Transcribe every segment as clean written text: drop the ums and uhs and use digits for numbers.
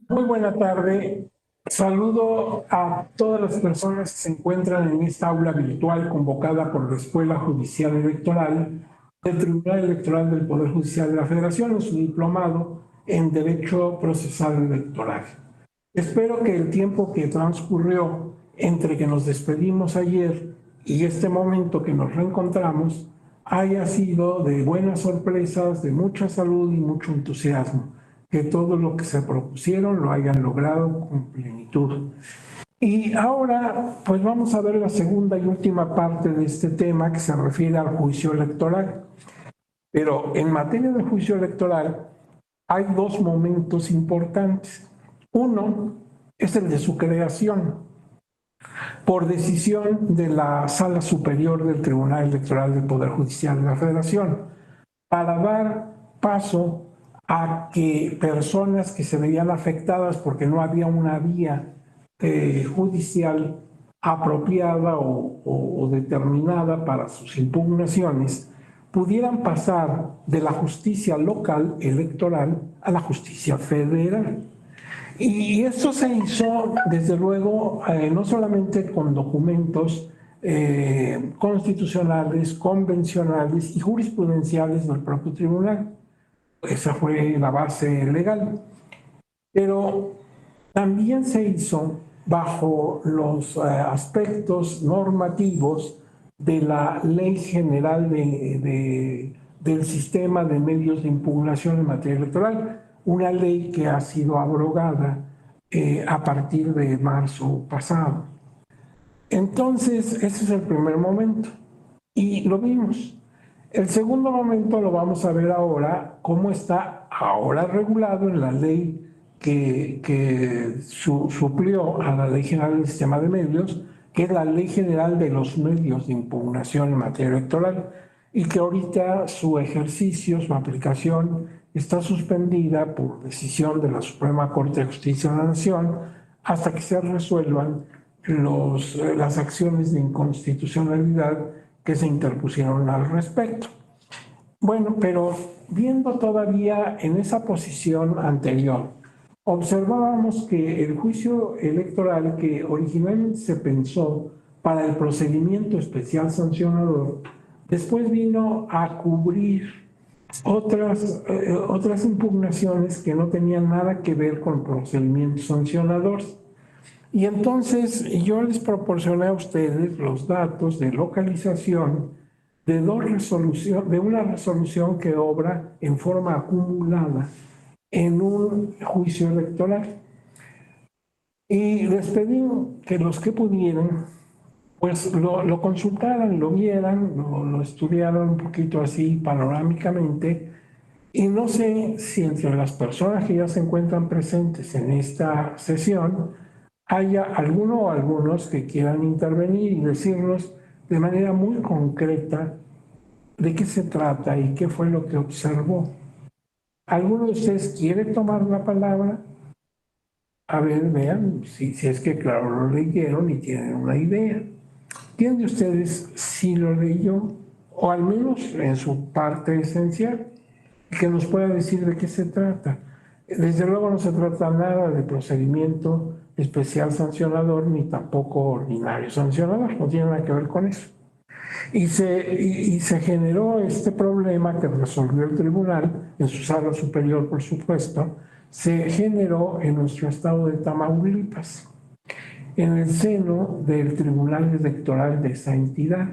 Muy buena tarde. Saludo a todas las personas que se encuentran en esta aula virtual convocada por la Escuela Judicial Electoral del Tribunal Electoral del Poder Judicial de la Federación en su diplomado en Derecho Procesal Electoral. Espero que el tiempo que transcurrió entre que nos despedimos ayer y este momento que nos reencontramos haya sido de buenas sorpresas, de mucha salud y mucho entusiasmo, que todo lo que se propusieron lo hayan logrado con plenitud. Y ahora, pues vamos a ver la segunda y última parte de este tema que se refiere al juicio electoral. Pero en materia de juicio electoral hay dos momentos importantes. Uno es el de su creación por decisión de la Sala Superior del Tribunal Electoral del Poder Judicial de la Federación, para dar paso a que personas que se veían afectadas porque no había una vía judicial apropiada o determinada para sus impugnaciones, pudieran pasar de la justicia local electoral a la justicia federal. Y esto se hizo, desde luego, no solamente con documentos constitucionales, convencionales y jurisprudenciales del propio tribunal. Esa fue la base legal. Pero también se hizo bajo los aspectos normativos de la Ley General del Sistema de Medios de Impugnación en materia electoral, una ley que ha sido abrogada a partir de marzo pasado. Entonces, ese es el primer momento y lo vimos. El segundo momento lo vamos a ver ahora, cómo está ahora regulado en la ley que suplió a la Ley General del Sistema de Medios, que es la Ley General de los Medios de Impugnación en materia electoral, y que ahorita su ejercicio, su aplicación, está suspendida por decisión de la Suprema Corte de Justicia de la Nación hasta que se resuelvan las acciones de inconstitucionalidad que se interpusieron al respecto. Bueno, pero viendo todavía en esa posición anterior, observábamos que el juicio electoral que originalmente se pensó para el procedimiento especial sancionador, después vino a cubrir otras impugnaciones que no tenían nada que ver con procedimientos sancionadores. Y entonces yo les proporcioné a ustedes los datos de localización de de una resolución que obra en forma acumulada en un juicio electoral. Y les pedí que los que pudieran, pues lo consultaran, lo vieran, lo estudiaran un poquito así panorámicamente. Y no sé si entre las personas que ya se encuentran presentes en esta sesión haya alguno o algunos que quieran intervenir y decirnos de manera muy concreta de qué se trata y qué fue lo que observó. ¿Alguno de ustedes quiere tomar la palabra? A ver, vean, si es que claro lo leyeron y tienen una idea. ¿Quién de ustedes sí lo leyó? O al menos en su parte esencial, que nos pueda decir de qué se trata. Desde luego no se trata nada de procedimiento especial sancionador ni tampoco ordinario sancionador, no tiene nada que ver con eso. Y se generó este problema que resolvió el tribunal, en su sala superior, por supuesto, se generó en nuestro estado de Tamaulipas, en el seno del Tribunal Electoral de esa entidad.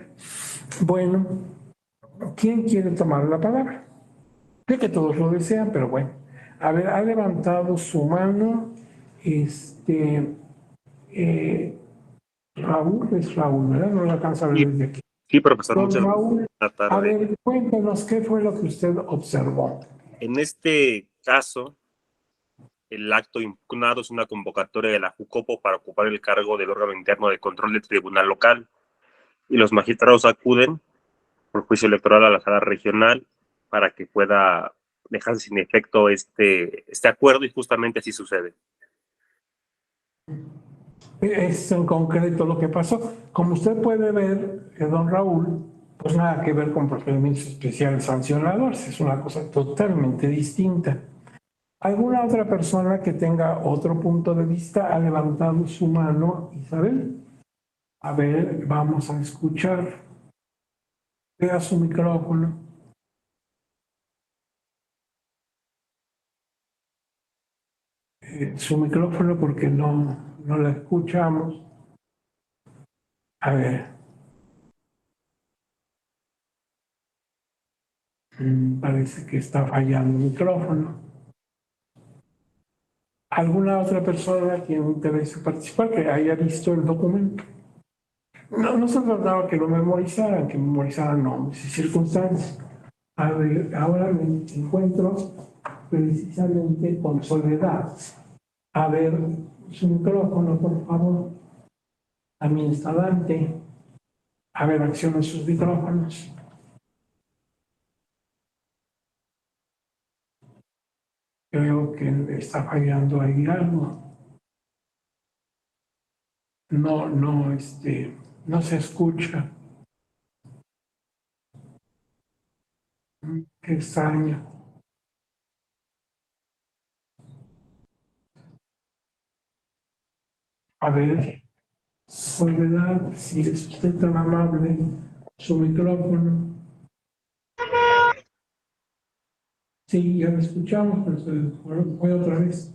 Bueno, ¿quién quiere tomar la palabra? Sé que todos lo desean, pero bueno. A ver, ha levantado su mano eh, Raúl, es Raúl, ¿verdad? No lo alcanza a ver Sí, desde aquí. sí, profesor, Don muchas Raúl, buenas a tardes. ver, cuéntenos qué fue lo que usted observó. En este caso, el acto impugnado es una convocatoria de la JUCOPO para ocupar el cargo del órgano interno de control del tribunal local y los magistrados acuden por juicio electoral a la sala regional para que pueda dejarse sin efecto este acuerdo y justamente así sucede. Es en concreto lo que pasó. Como usted puede ver, don Raúl, pues nada que ver con procedimientos especiales sancionadores, es una cosa totalmente distinta. ¿Alguna otra persona que tenga otro punto de vista ha levantado su mano, Isabel? A ver, vamos a escuchar. Vea su micrófono. Su micrófono porque no la escuchamos. A ver. Parece que está fallando el micrófono. ¿Alguna otra persona que tiene interés en participar que haya visto el documento? No se trataba que lo memorizaran, que memorizaran nombres y circunstancias. A ver, ahora me encuentro precisamente con Soledad. A ver, su micrófono, por favor. Administrante. A ver, acciona sus micrófonos. Creo que está fallando ahí algo. No se escucha. Qué extraño. A ver, Soledad, si es usted tan amable, su micrófono. Sí, ya lo escuchamos, pero fue otra vez.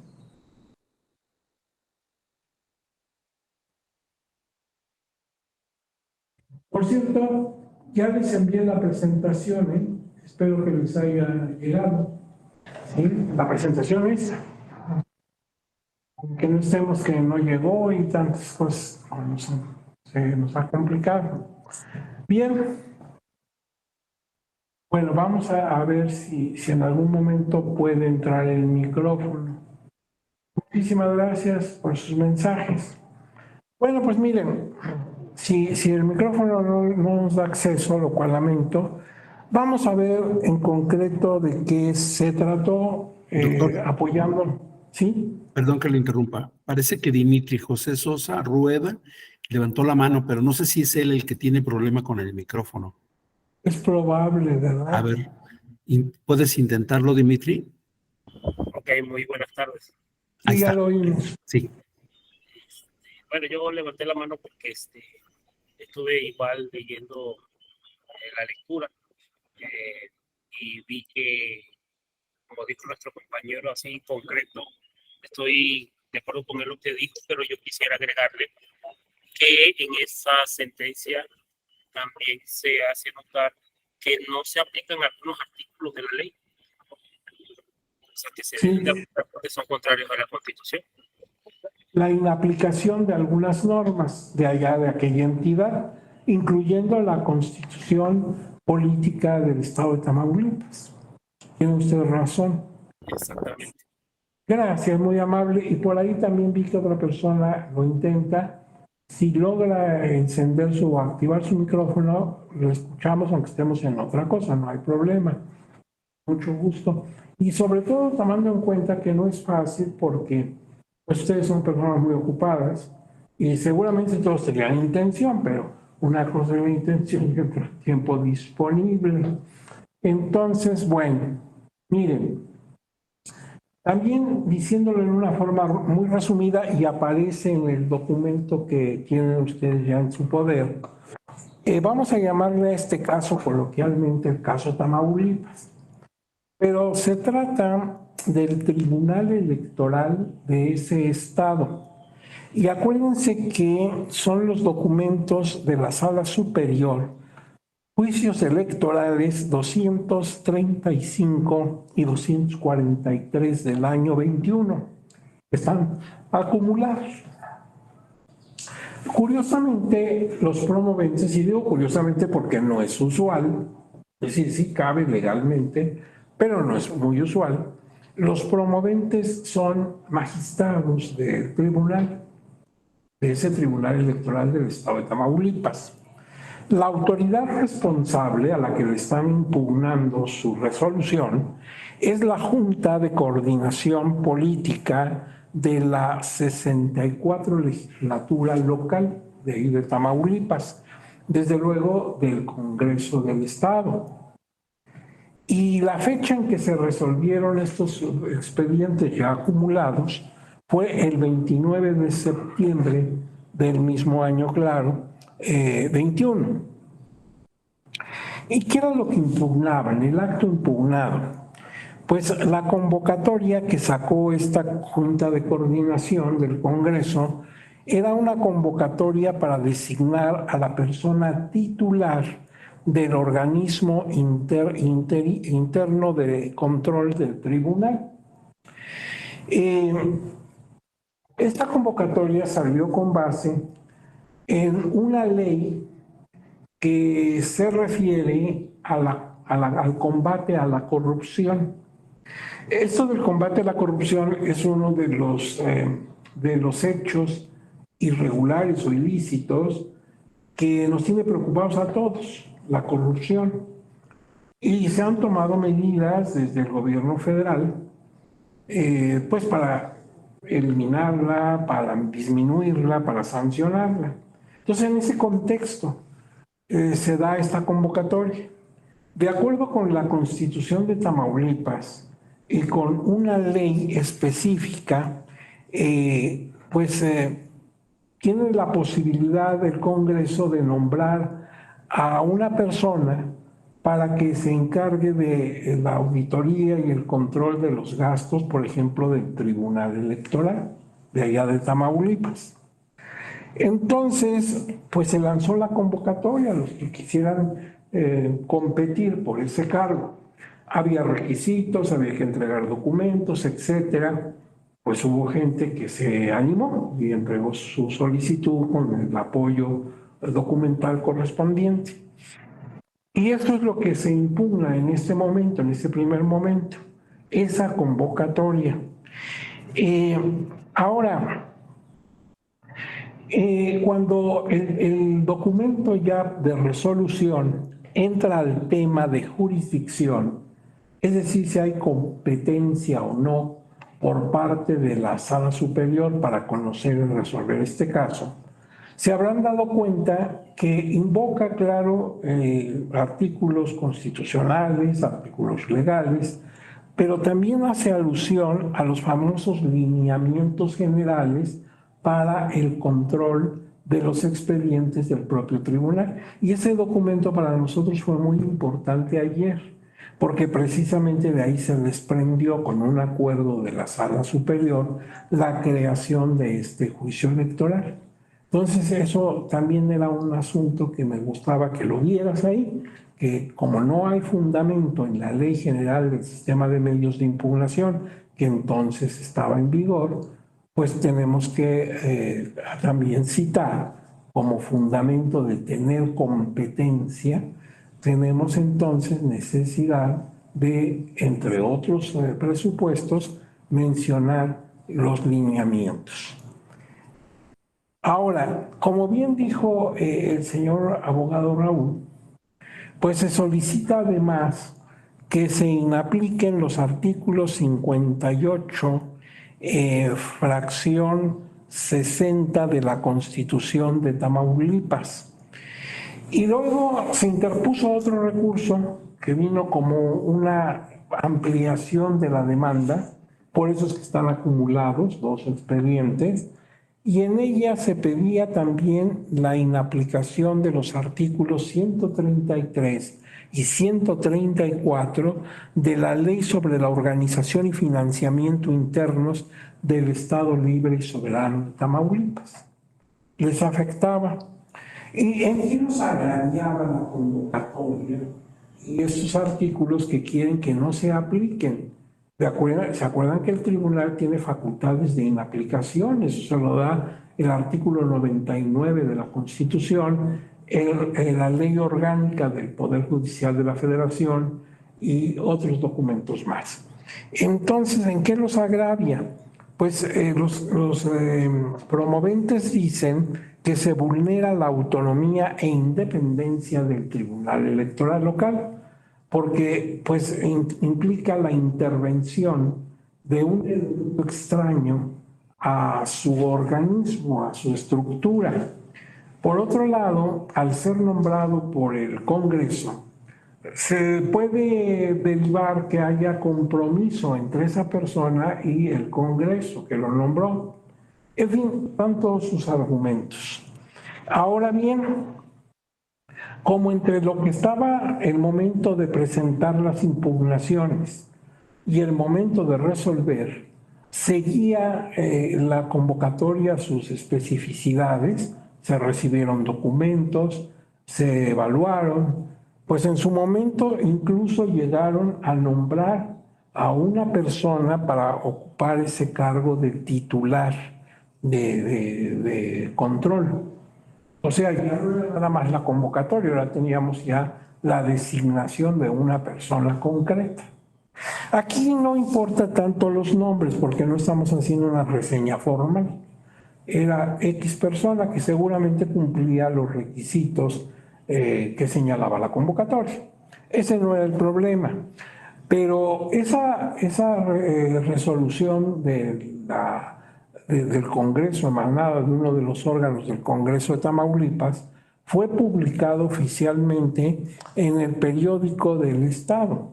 Por cierto, ya les envié la presentación, ¿eh? Espero que les haya llegado. ¿Sí? La presentación es, aunque no estemos que no llegó y tantas cosas, se nos ha complicado. Bien, bueno, vamos a ver si en algún momento puede entrar el micrófono. Muchísimas gracias por sus mensajes. Bueno, pues miren, si el micrófono no nos da acceso, lo cual lamento, vamos a ver en concreto de qué se trató Doctor, apoyando. ¿Sí? perdón que le interrumpa. Parece que Dimitri José Sosa Rueda levantó la mano, pero no sé si es él el que tiene problema con el micrófono. Es probable, ¿verdad? A ver, ¿puedes intentarlo, Dimitri? Ok, muy buenas tardes. Ahí Sí, ya está. lo oímos. Sí. Bueno, yo levanté la mano porque estuve igual leyendo la lectura y vi que, como dijo nuestro compañero, así en concreto, estoy de acuerdo con lo que dijo, pero yo quisiera agregarle que en esa sentencia también se hace notar que no se aplican algunos artículos de la ley, o sea, que se deben de aplicar porque son contrarios a la Constitución. La inaplicación de algunas normas de allá, de aquella entidad, incluyendo la Constitución Política del Estado de Tamaulipas. Tiene usted razón. Exactamente. Gracias, muy amable. Y por ahí también vi que otra persona lo intenta. Si logra encender o activar su micrófono, lo escuchamos aunque estemos en otra cosa, no hay problema. Mucho gusto. Y sobre todo tomando en cuenta que no es fácil porque pues, ustedes son personas muy ocupadas y seguramente todos tenían intención, pero una cosa es la intención y otra tiempo disponible. Entonces, bueno, miren, también diciéndolo en una forma muy resumida y aparece en el documento que tienen ustedes ya en su poder, vamos a llamarle a este caso coloquialmente el caso Tamaulipas. Pero se trata del Tribunal Electoral de ese estado. Y acuérdense que son los documentos de la Sala Superior, juicios electorales 235 y 243 del año 21, que están acumulados. Curiosamente, los promoventes, y digo curiosamente porque no es usual, es decir, sí cabe legalmente, pero no es muy usual, los promoventes son magistrados del tribunal, de ese tribunal electoral del estado de Tamaulipas. La autoridad responsable a la que le están impugnando su resolución es la Junta de Coordinación Política de la 64 legislatura local de ahí de Tamaulipas, desde luego del Congreso del Estado. Y la fecha en que se resolvieron estos expedientes ya acumulados fue el 29 de septiembre del mismo año, claro, 21. ¿Y qué era lo que impugnaban, el acto impugnado? Pues la convocatoria que sacó esta Junta de Coordinación del Congreso era una convocatoria para designar a la persona titular del organismo interno de control del tribunal. Esta convocatoria salió con base en una ley que se refiere al combate a la corrupción. Esto del combate a la corrupción es uno de los hechos irregulares o ilícitos que nos tiene preocupados a todos, la corrupción. Y se han tomado medidas desde el gobierno federal, pues para eliminarla, para disminuirla, para sancionarla. Entonces, en ese contexto se da esta convocatoria. De acuerdo con la Constitución de Tamaulipas y con una ley específica, tiene la posibilidad del Congreso de nombrar a una persona para que se encargue de la auditoría y el control de los gastos, por ejemplo, del Tribunal Electoral de allá de Tamaulipas. Entonces, pues se lanzó la convocatoria a los que quisieran competir por ese cargo. Había requisitos, había que entregar documentos, etcétera. Pues hubo gente que se animó y entregó su solicitud con el apoyo documental correspondiente. Y eso es lo que se impugna en este momento, en este primer momento, esa convocatoria. Ahora, cuando el documento ya de resolución entra al tema de jurisdicción, es decir, si hay competencia o no por parte de la Sala Superior para conocer y resolver este caso, se habrán dado cuenta que invoca, claro, artículos constitucionales, artículos legales, pero también hace alusión a los famosos lineamientos generales para el control de los expedientes del propio tribunal. Y ese documento para nosotros fue muy importante ayer, porque precisamente de ahí se desprendió con un acuerdo de la Sala Superior la creación de este juicio electoral. Entonces eso también era un asunto que me gustaba que lo vieras ahí, que como no hay fundamento en la Ley General del Sistema de Medios de Impugnación, que entonces estaba en vigor, pues tenemos que también citar como fundamento de tener competencia, tenemos entonces necesidad de, entre otros presupuestos, mencionar los lineamientos. Ahora, como bien dijo el señor abogado Raúl, pues se solicita además que se inapliquen los artículos 58, fracción 60 de la Constitución de Tamaulipas. Y luego se interpuso otro recurso que vino como una ampliación de la demanda, por eso es que están acumulados dos expedientes, y en ella se pedía también la inaplicación de los artículos 133 y 134 de la Ley sobre la Organización y Financiamiento Internos del Estado Libre y Soberano de Tamaulipas. Les afectaba. Y en qué nos agraviaba la convocatoria y estos artículos que quieren que no se apliquen. ¿Se acuerdan que el tribunal tiene facultades de inaplicación? Eso se lo da el artículo 99 de la Constitución, la Ley Orgánica del Poder Judicial de la Federación y otros documentos más. Entonces, ¿en qué los agravia? Pues los promoventes dicen que se vulnera la autonomía e independencia del Tribunal Electoral local, porque pues implica la intervención de un elemento extraño a su organismo, a su estructura. Por otro lado, al ser nombrado por el Congreso, se puede derivar que haya compromiso entre esa persona y el Congreso que lo nombró. En fin, van todos sus argumentos. Ahora bien, como entre lo que estaba el momento de presentar las impugnaciones y el momento de resolver, seguía la convocatoria sus especificidades, se recibieron documentos, se evaluaron, pues en su momento incluso llegaron a nombrar a una persona para ocupar ese cargo de titular de control. O sea, ya no era nada más la convocatoria, ahora teníamos ya la designación de una persona concreta. Aquí no importa tanto los nombres porque no estamos haciendo una reseña formal. Era X persona que seguramente cumplía los requisitos que señalaba la convocatoria. Ese no era el problema. Pero esa resolución del Congreso, emanada de uno de los órganos del Congreso de Tamaulipas, fue publicado oficialmente en el periódico del Estado,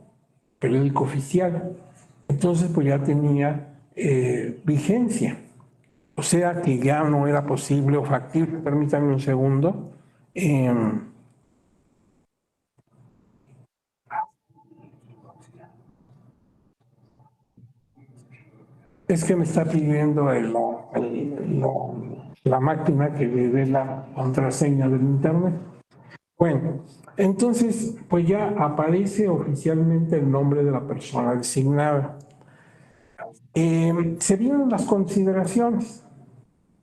periódico oficial. Entonces, pues ya tenía vigencia. O sea que ya no era posible o factible. Permítanme un segundo. Es que me está pidiendo la máquina que le dé la contraseña del internet. Bueno, entonces, pues ya aparece oficialmente el nombre de la persona designada. Se vienen las consideraciones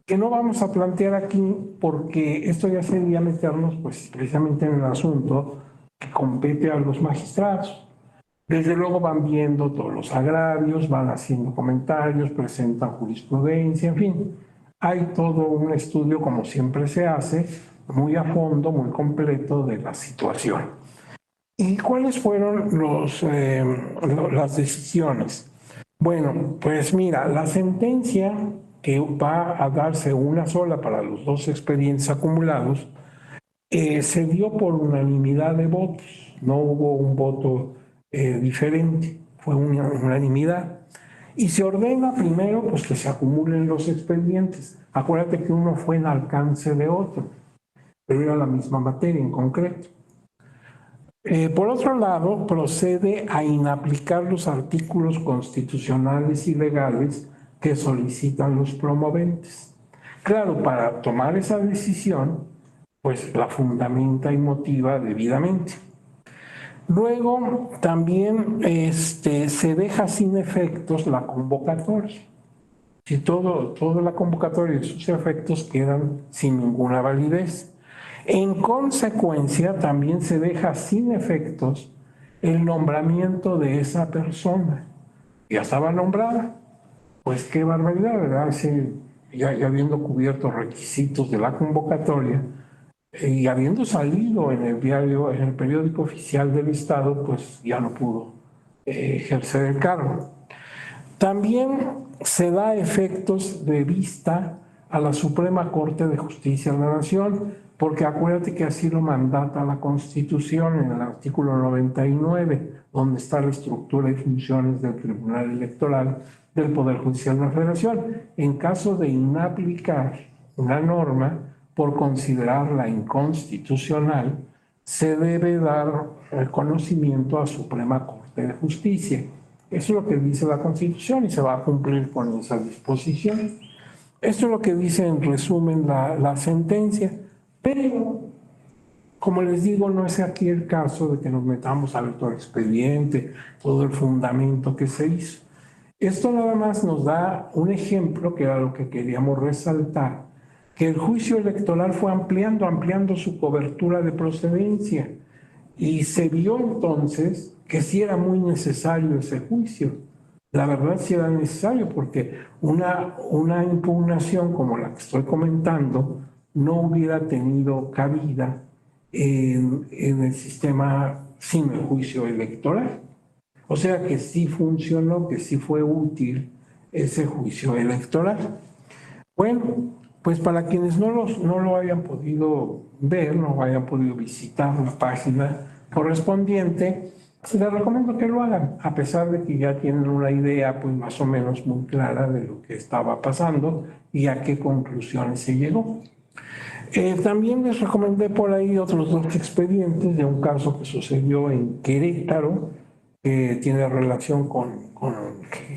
que no vamos a plantear aquí porque esto ya sería meternos pues precisamente en el asunto que compete a los magistrados. Desde luego van viendo todos los agravios, van haciendo comentarios, presentan jurisprudencia, en fin. Hay todo un estudio, como siempre se hace, muy a fondo, muy completo de la situación. ¿Y cuáles fueron las decisiones? Bueno, pues mira, la sentencia que va a darse una sola para los dos expedientes acumulados se dio por unanimidad de votos, no hubo un voto diferente, fue una unanimidad. Y se ordena primero pues, que se acumulen los expedientes. Acuérdate que uno fue en alcance de otro, pero era la misma materia en concreto. Por otro lado, procede a inaplicar los artículos constitucionales y legales que solicitan los promoventes. Claro, para tomar esa decisión, pues la fundamenta y motiva debidamente. Luego, también se deja sin efectos la convocatoria. Si toda la convocatoria y sus efectos quedan sin ninguna validez. En consecuencia, también se deja sin efectos el nombramiento de esa persona. Ya estaba nombrada. Pues qué barbaridad, ¿verdad? Ya habiendo cubierto requisitos de la convocatoria y habiendo salido en el diario, en el periódico oficial del Estado, pues ya no pudo ejercer el cargo. También se da efectos de vista a la Suprema Corte de Justicia de la Nación, porque acuérdate que así lo mandata la Constitución en el artículo 99, donde está la estructura y funciones del Tribunal Electoral del Poder Judicial de la Federación. En caso de inaplicar una norma por considerarla inconstitucional, se debe dar reconocimiento a Suprema Corte de Justicia. Eso es lo que dice la Constitución y se va a cumplir con esa disposición. Esto es lo que dice en resumen la sentencia. Pero, como les digo, no es aquí el caso de que nos metamos a ver todo el expediente, todo el fundamento que se hizo. Esto nada más nos da un ejemplo, que era lo que queríamos resaltar, que el juicio electoral fue ampliando su cobertura de procedencia y se vio entonces que sí era muy necesario ese juicio. La verdad sí era necesario porque una impugnación como la que estoy comentando no hubiera tenido cabida en el sistema sin el juicio electoral. O sea que sí funcionó, que sí fue útil ese juicio electoral. Bueno, pues para quienes no lo hayan podido ver, no hayan podido visitar la página correspondiente, les recomiendo que lo hagan, a pesar de que ya tienen una idea pues más o menos muy clara de lo que estaba pasando y a qué conclusiones se llegó. También les recomendé por ahí otros dos expedientes de un caso que sucedió en Querétaro, que tiene relación con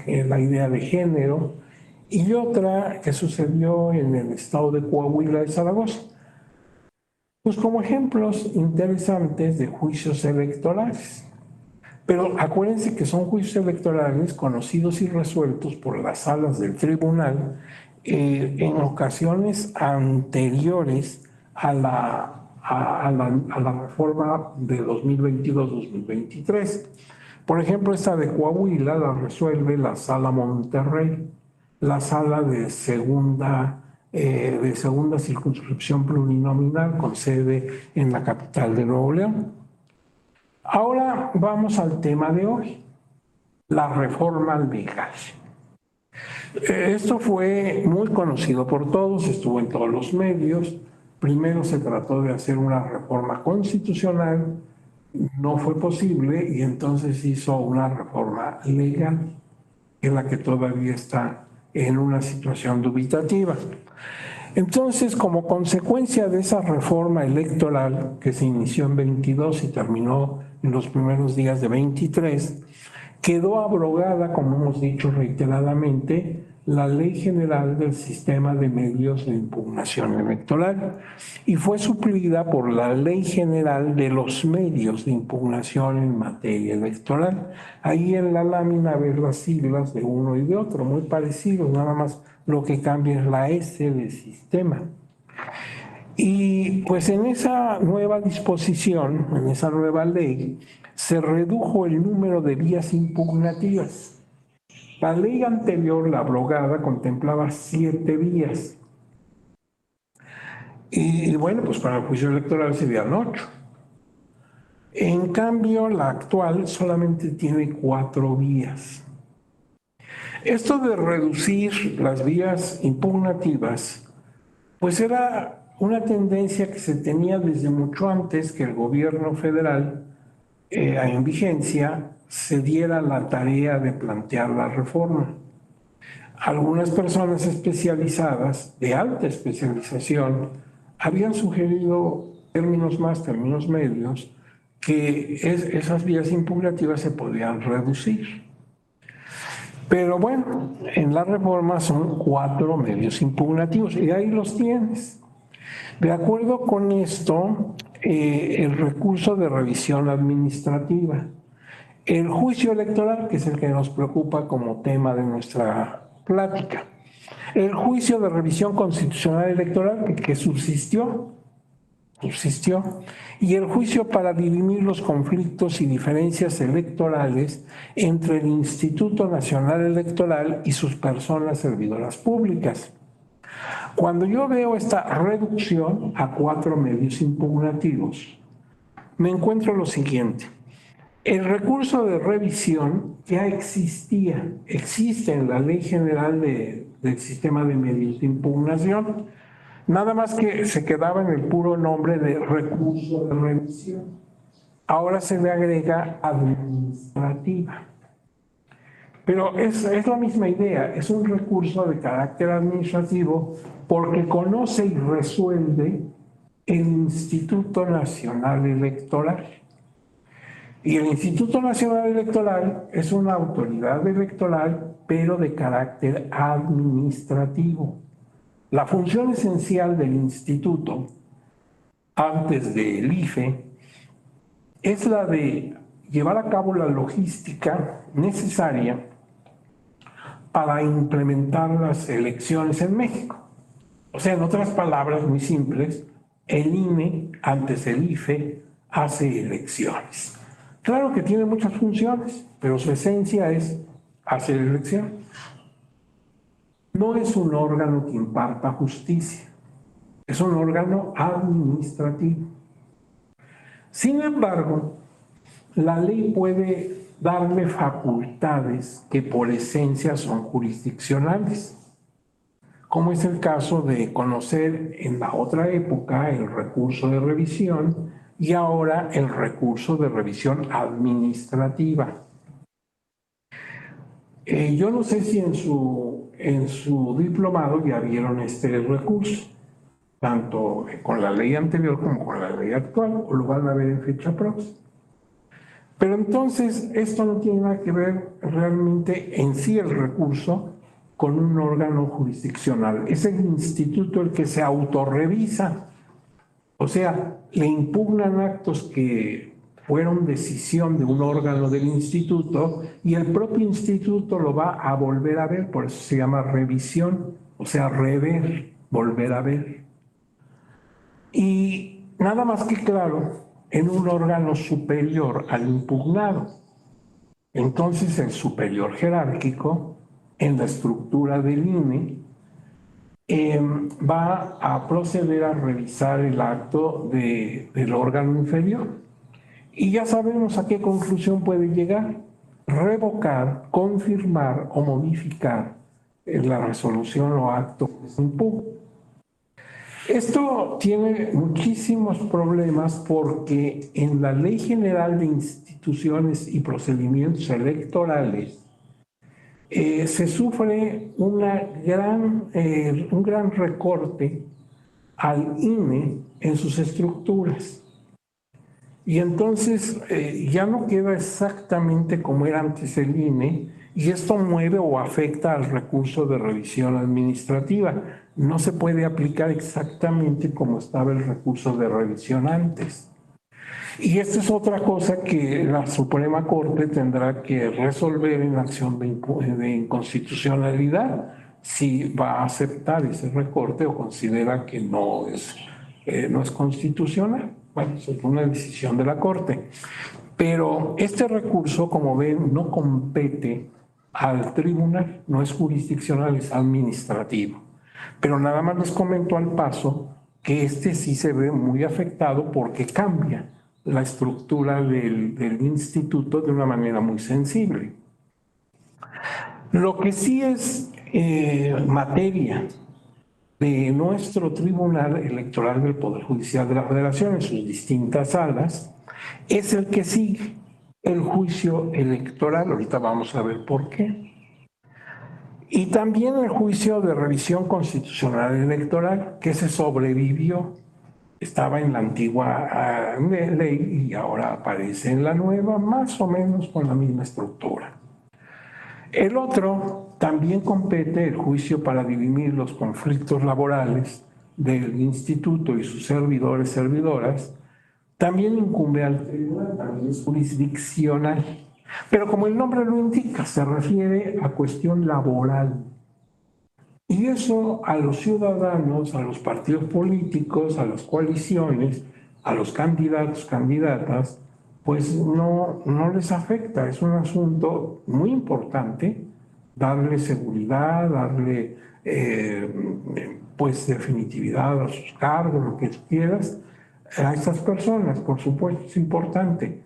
la idea de género, y otra que sucedió en el estado de Coahuila de Zaragoza. Pues como ejemplos interesantes de juicios electorales. Pero acuérdense que son juicios electorales conocidos y resueltos por las salas del tribunal en ocasiones anteriores a la reforma de 2022-2023. Por ejemplo, esta de Coahuila la resuelve la Sala Monterrey, la Sala de segunda circunscripción plurinominal con sede en la capital de Nuevo León. Ahora vamos al tema de hoy, la reforma legal. Esto fue muy conocido por todos, estuvo en todos los medios. Primero se trató de hacer una reforma constitucional, no fue posible y entonces hizo una reforma legal, en la que todavía está en una situación dubitativa. Entonces, como consecuencia de esa reforma electoral que se inició en 22 y terminó en los primeros días de 23, quedó abrogada, como hemos dicho reiteradamente, la Ley General del Sistema de Medios de Impugnación Electoral y fue suplida por la Ley General de los Medios de Impugnación en materia electoral. Ahí en la lámina ves las siglas de uno y de otro, muy parecidos, nada más lo que cambia es la S de sistema. Y pues en esa nueva disposición, en esa nueva ley, se redujo el número de vías impugnativas. La ley anterior, la abrogada, contemplaba 7 vías. Y bueno, pues para el juicio electoral serían 8. En cambio, la actual solamente tiene 4 vías. Esto de reducir las vías impugnativas, pues era una tendencia que se tenía desde mucho antes que el gobierno federal en vigencia se diera la tarea de plantear la reforma. Algunas personas especializadas, de alta especialización, habían sugerido términos más, términos medios, que esas vías impugnativas se podían reducir. Pero bueno, en la reforma son 4 medios impugnativos y ahí los tienes. De acuerdo con esto, el recurso de revisión administrativa, el juicio electoral, que es el que nos preocupa como tema de nuestra plática, el juicio de revisión constitucional electoral que subsistió, y el juicio para dirimir los conflictos y diferencias electorales entre el Instituto Nacional Electoral y sus personas servidoras públicas. Cuando yo veo esta reducción a 4 medios impugnativos, me encuentro lo siguiente. El recurso de revisión ya existe en la Ley General del Sistema de Medios de Impugnación, nada más que se quedaba en el puro nombre de recurso de revisión. Ahora se le agrega administrativa. Pero es la misma idea, es un recurso de carácter administrativo porque conoce y resuelve el Instituto Nacional Electoral. Y el Instituto Nacional Electoral es una autoridad electoral, pero de carácter administrativo. La función esencial del instituto, antes del IFE, es la de llevar a cabo la logística necesaria para implementar las elecciones en México. O sea, en otras palabras muy simples, el INE, antes del IFE, hace elecciones. Claro que tiene muchas funciones, pero su esencia es hacer elecciones. No es un órgano que imparta justicia, es un órgano administrativo. Sin embargo, la ley puede darle facultades que por esencia son jurisdiccionales, como es el caso de conocer en la otra época el recurso de revisión y ahora el recurso de revisión administrativa. Yo no sé si en su diplomado ya vieron este recurso, tanto con la ley anterior como con la ley actual, o lo van a ver en fecha próxima. Pero entonces esto no tiene nada que ver realmente en sí el recurso con un órgano jurisdiccional. Es el instituto el que se autorrevisa. O sea, le impugnan actos que fueron decisión de un órgano del instituto y el propio instituto lo va a volver a ver, por eso se llama revisión, o sea, rever, volver a ver. Y nada más que claro, en un órgano superior al impugnado. Entonces el superior jerárquico en la estructura del INE va a proceder a revisar el acto del órgano inferior. Y ya sabemos a qué conclusión puede llegar: revocar, confirmar o modificar la resolución o acto que se impugna. Esto tiene muchísimos problemas porque en la Ley General de Instituciones y Procedimientos Electorales se sufre un gran recorte al INE en sus estructuras. Y entonces ya no queda exactamente como era antes el INE, y esto mueve o afecta al recurso de revisión administrativa. No se puede aplicar exactamente como estaba el recurso de revisión antes. Y esta es otra cosa que la Suprema Corte tendrá que resolver en la acción de inconstitucionalidad, si va a aceptar ese recorte o considera que no es constitucional. Bueno, es una decisión de la Corte. Pero este recurso, como ven, no compete al tribunal, no es jurisdiccional, es administrativo. Pero nada más les comento al paso que este sí se ve muy afectado porque cambia la estructura del instituto de una manera muy sensible. Lo que sí es materia de nuestro Tribunal Electoral del Poder Judicial de la Federación en sus distintas salas es el que sigue, el juicio electoral. Ahorita vamos a ver por qué. Y también el juicio de revisión constitucional electoral, que se sobrevivió. Estaba en la antigua ley y ahora aparece en la nueva, más o menos con la misma estructura. El otro también compete el juicio para dirimir los conflictos laborales del instituto y sus servidores, servidoras. También incumbe al tribunal, también es jurisdiccional. Pero como el nombre lo indica, se refiere a cuestión laboral. Y eso a los ciudadanos, a los partidos políticos, a las coaliciones, a los candidatos, candidatas, pues no les afecta. Es un asunto muy importante darle seguridad, darle pues definitividad a sus cargos, lo que quieras, a estas personas. Por supuesto es importante,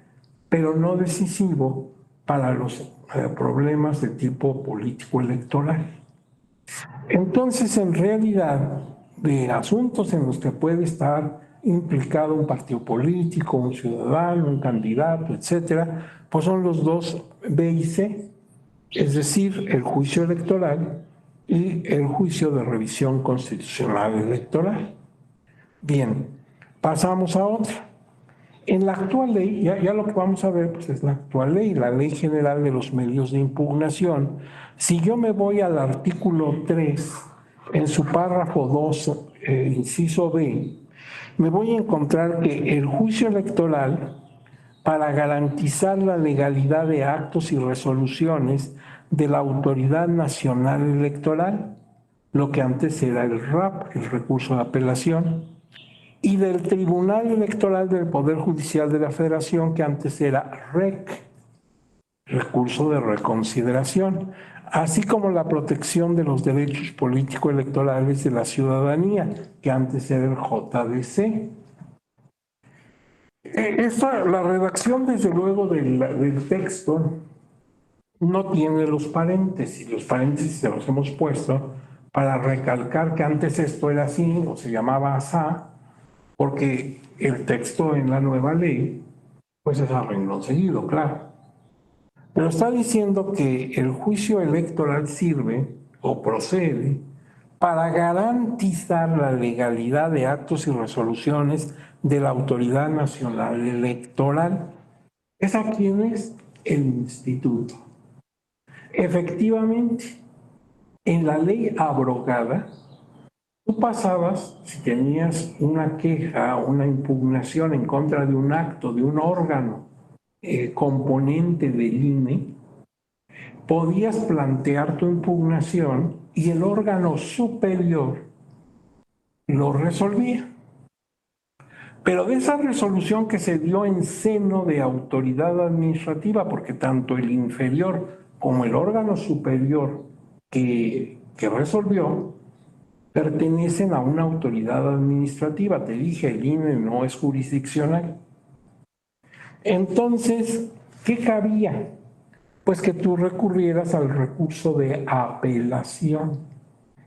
pero no decisivo para los problemas de tipo político electoral. Entonces, en realidad, de asuntos en los que puede estar implicado un partido político, un ciudadano, un candidato, etcétera, pues son los dos B y C, es decir, el juicio electoral y el juicio de revisión constitucional electoral. Bien, pasamos a otra. En la actual ley, ya lo que vamos a ver pues es la actual ley, la Ley General de los Medios de Impugnación. Si yo me voy al artículo 3, en su párrafo 2, inciso B, me voy a encontrar que el juicio electoral, para garantizar la legalidad de actos y resoluciones de la Autoridad Nacional Electoral, lo que antes era el RAP, el recurso de apelación, y del Tribunal Electoral del Poder Judicial de la Federación, que antes era REC, recurso de reconsideración, así como la protección de los derechos político-electorales de la ciudadanía, que antes era el JDC. La redacción, desde luego, del texto no tiene los paréntesis. Los paréntesis se los hemos puesto para recalcar que antes esto era así, o se llamaba asá, porque el texto en la nueva ley, pues es a renglón seguido, claro. Pero está diciendo que el juicio electoral sirve o procede para garantizar la legalidad de actos y resoluciones de la Autoridad Nacional Electoral. ¿Es a quién es? El instituto. Efectivamente, en la ley abrogada, tú pasabas, si tenías una queja, una impugnación en contra de un acto, de un órgano componente del INE, podías plantear tu impugnación y el órgano superior lo resolvía. Pero de esa resolución que se dio en seno de autoridad administrativa, porque tanto el inferior como el órgano superior que resolvió pertenecen a una autoridad administrativa. Te dije, el INE no es jurisdiccional. Entonces, ¿qué cabía? Pues que tú recurrieras al recurso de apelación.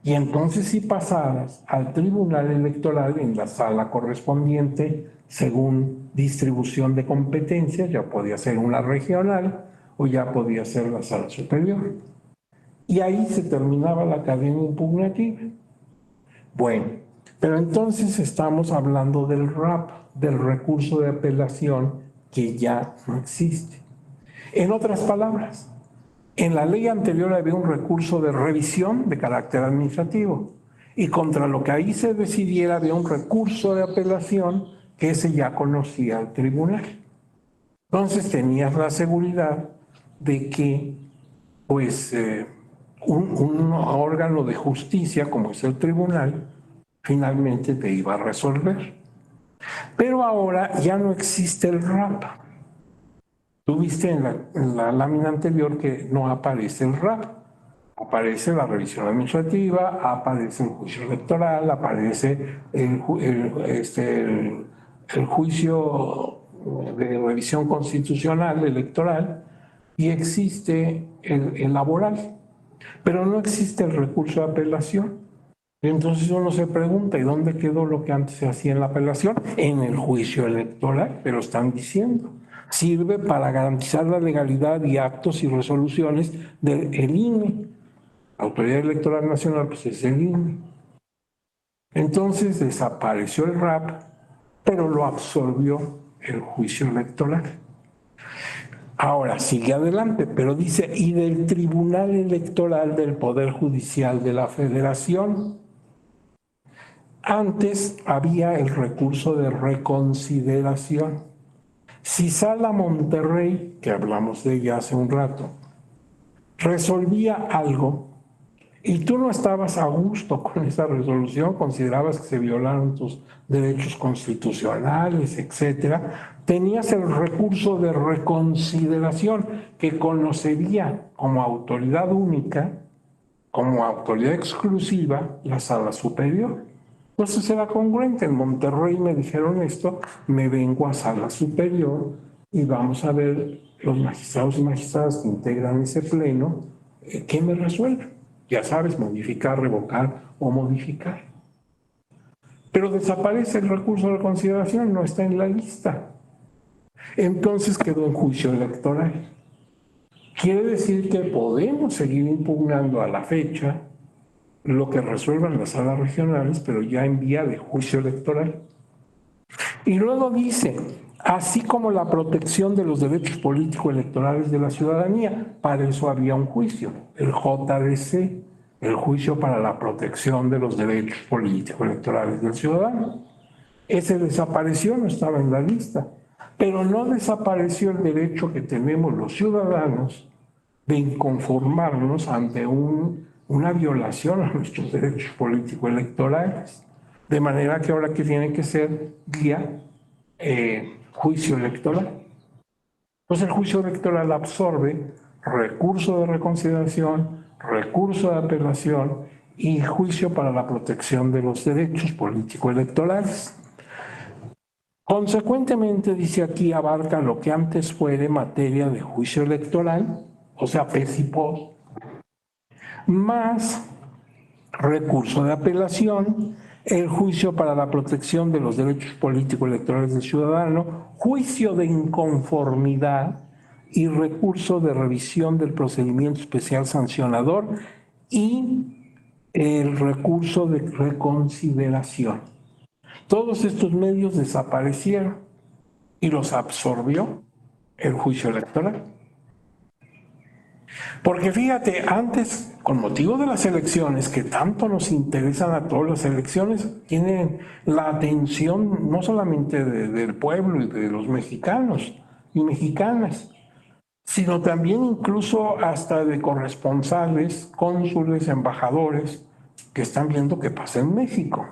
Y entonces si pasaras al Tribunal Electoral en la sala correspondiente, según distribución de competencias, ya podía ser una regional o ya podía ser la sala superior. Y ahí se terminaba la cadena impugnativa. Bueno, pero entonces estamos hablando del RAP, del recurso de apelación, que ya no existe. En otras palabras, en la ley anterior había un recurso de revisión de carácter administrativo y contra lo que ahí se decidiera había un recurso de apelación que ese ya conocía el tribunal. Entonces tenías la seguridad de que pues un órgano de justicia como es el tribunal finalmente te iba a resolver. Pero ahora ya no existe el RAP. Tú viste en la lámina anterior que no aparece el RAP. Aparece la revisión administrativa, aparece el juicio electoral, aparece el juicio de revisión constitucional electoral y existe el laboral, pero no existe el recurso de apelación. Entonces uno se pregunta, ¿y dónde quedó lo que antes se hacía en la apelación? En el juicio electoral, pero están diciendo. Sirve para garantizar la legalidad y actos y resoluciones del INE. La Autoridad Electoral Nacional, pues es el INE. Entonces desapareció el RAP, pero lo absorbió el juicio electoral. Ahora sigue adelante, pero dice, y del Tribunal Electoral del Poder Judicial de la Federación. Antes había el recurso de reconsideración. Si Sala Monterrey, que hablamos de ella hace un rato, resolvía algo y tú no estabas a gusto con esa resolución, considerabas que se violaron tus derechos constitucionales, etcétera, tenías el recurso de reconsideración que conocería como autoridad única, como autoridad exclusiva, la Sala Superior. Entonces era congruente. En Monterrey me dijeron esto, me vengo a Sala Superior y vamos a ver los magistrados y magistradas que integran ese pleno, ¿qué me resuelven? Ya sabes, modificar, revocar o modificar. Pero desaparece el recurso de consideración, no está en la lista. Entonces quedó en juicio electoral. Quiere decir que podemos seguir impugnando a la fecha lo que resuelvan las salas regionales, pero ya en vía de juicio electoral. Y luego dice, así como la protección de los derechos políticos electorales de la ciudadanía, para eso había un juicio, el JDC, el juicio para la protección de los derechos políticos electorales del ciudadano. Ese desapareció, no estaba en la lista, pero no desapareció el derecho que tenemos los ciudadanos de inconformarnos ante una violación a nuestros derechos políticos electorales. De manera que ahora que tiene que ser vía juicio electoral. Entonces el juicio electoral absorbe recurso de reconsideración, recurso de apelación y juicio para la protección de los derechos políticos electorales. Consecuentemente, dice aquí, abarca lo que antes fue de materia de juicio electoral, o sea, PES y POS, más recurso de apelación, el juicio para la protección de los derechos políticos electorales del ciudadano, juicio de inconformidad y recurso de revisión del procedimiento especial sancionador y el recurso de reconsideración. Todos estos medios desaparecieron y los absorbió el juicio electoral. Porque fíjate, antes, con motivo de las elecciones, que tanto nos interesan a todas las elecciones, tienen la atención no solamente del pueblo y de los mexicanos y mexicanas, sino también incluso hasta de corresponsales, cónsules, embajadores, que están viendo qué pasa en México.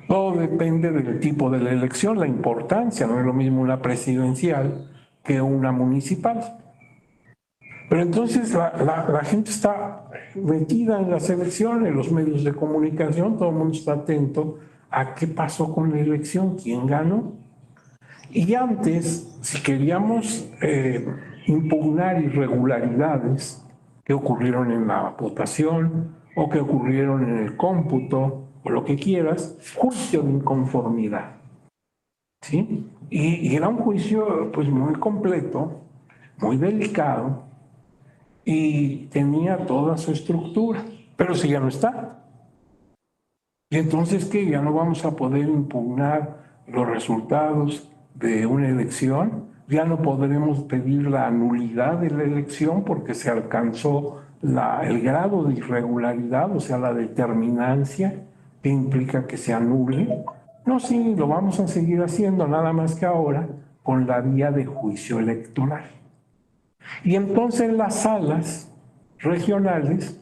Todo depende del tipo de la elección, la importancia, no es lo mismo una presidencial que una municipal. Pero entonces la gente está metida en las elecciones, los medios de comunicación, todo el mundo está atento a qué pasó con la elección, quién ganó. Y antes, si queríamos impugnar irregularidades que ocurrieron en la votación o que ocurrieron en el cómputo o lo que quieras, juicio de inconformidad. ¿Sí? Y era un juicio pues muy completo, muy delicado, y tenía toda su estructura, pero si ya no está. Y entonces, ¿qué? Ya no vamos a poder impugnar los resultados de una elección, ya no podremos pedir la nulidad de la elección porque se alcanzó el grado de irregularidad, o sea, la determinancia que implica que se anule. No, sí, lo vamos a seguir haciendo, nada más que ahora con la vía de juicio electoral. Y entonces las salas regionales,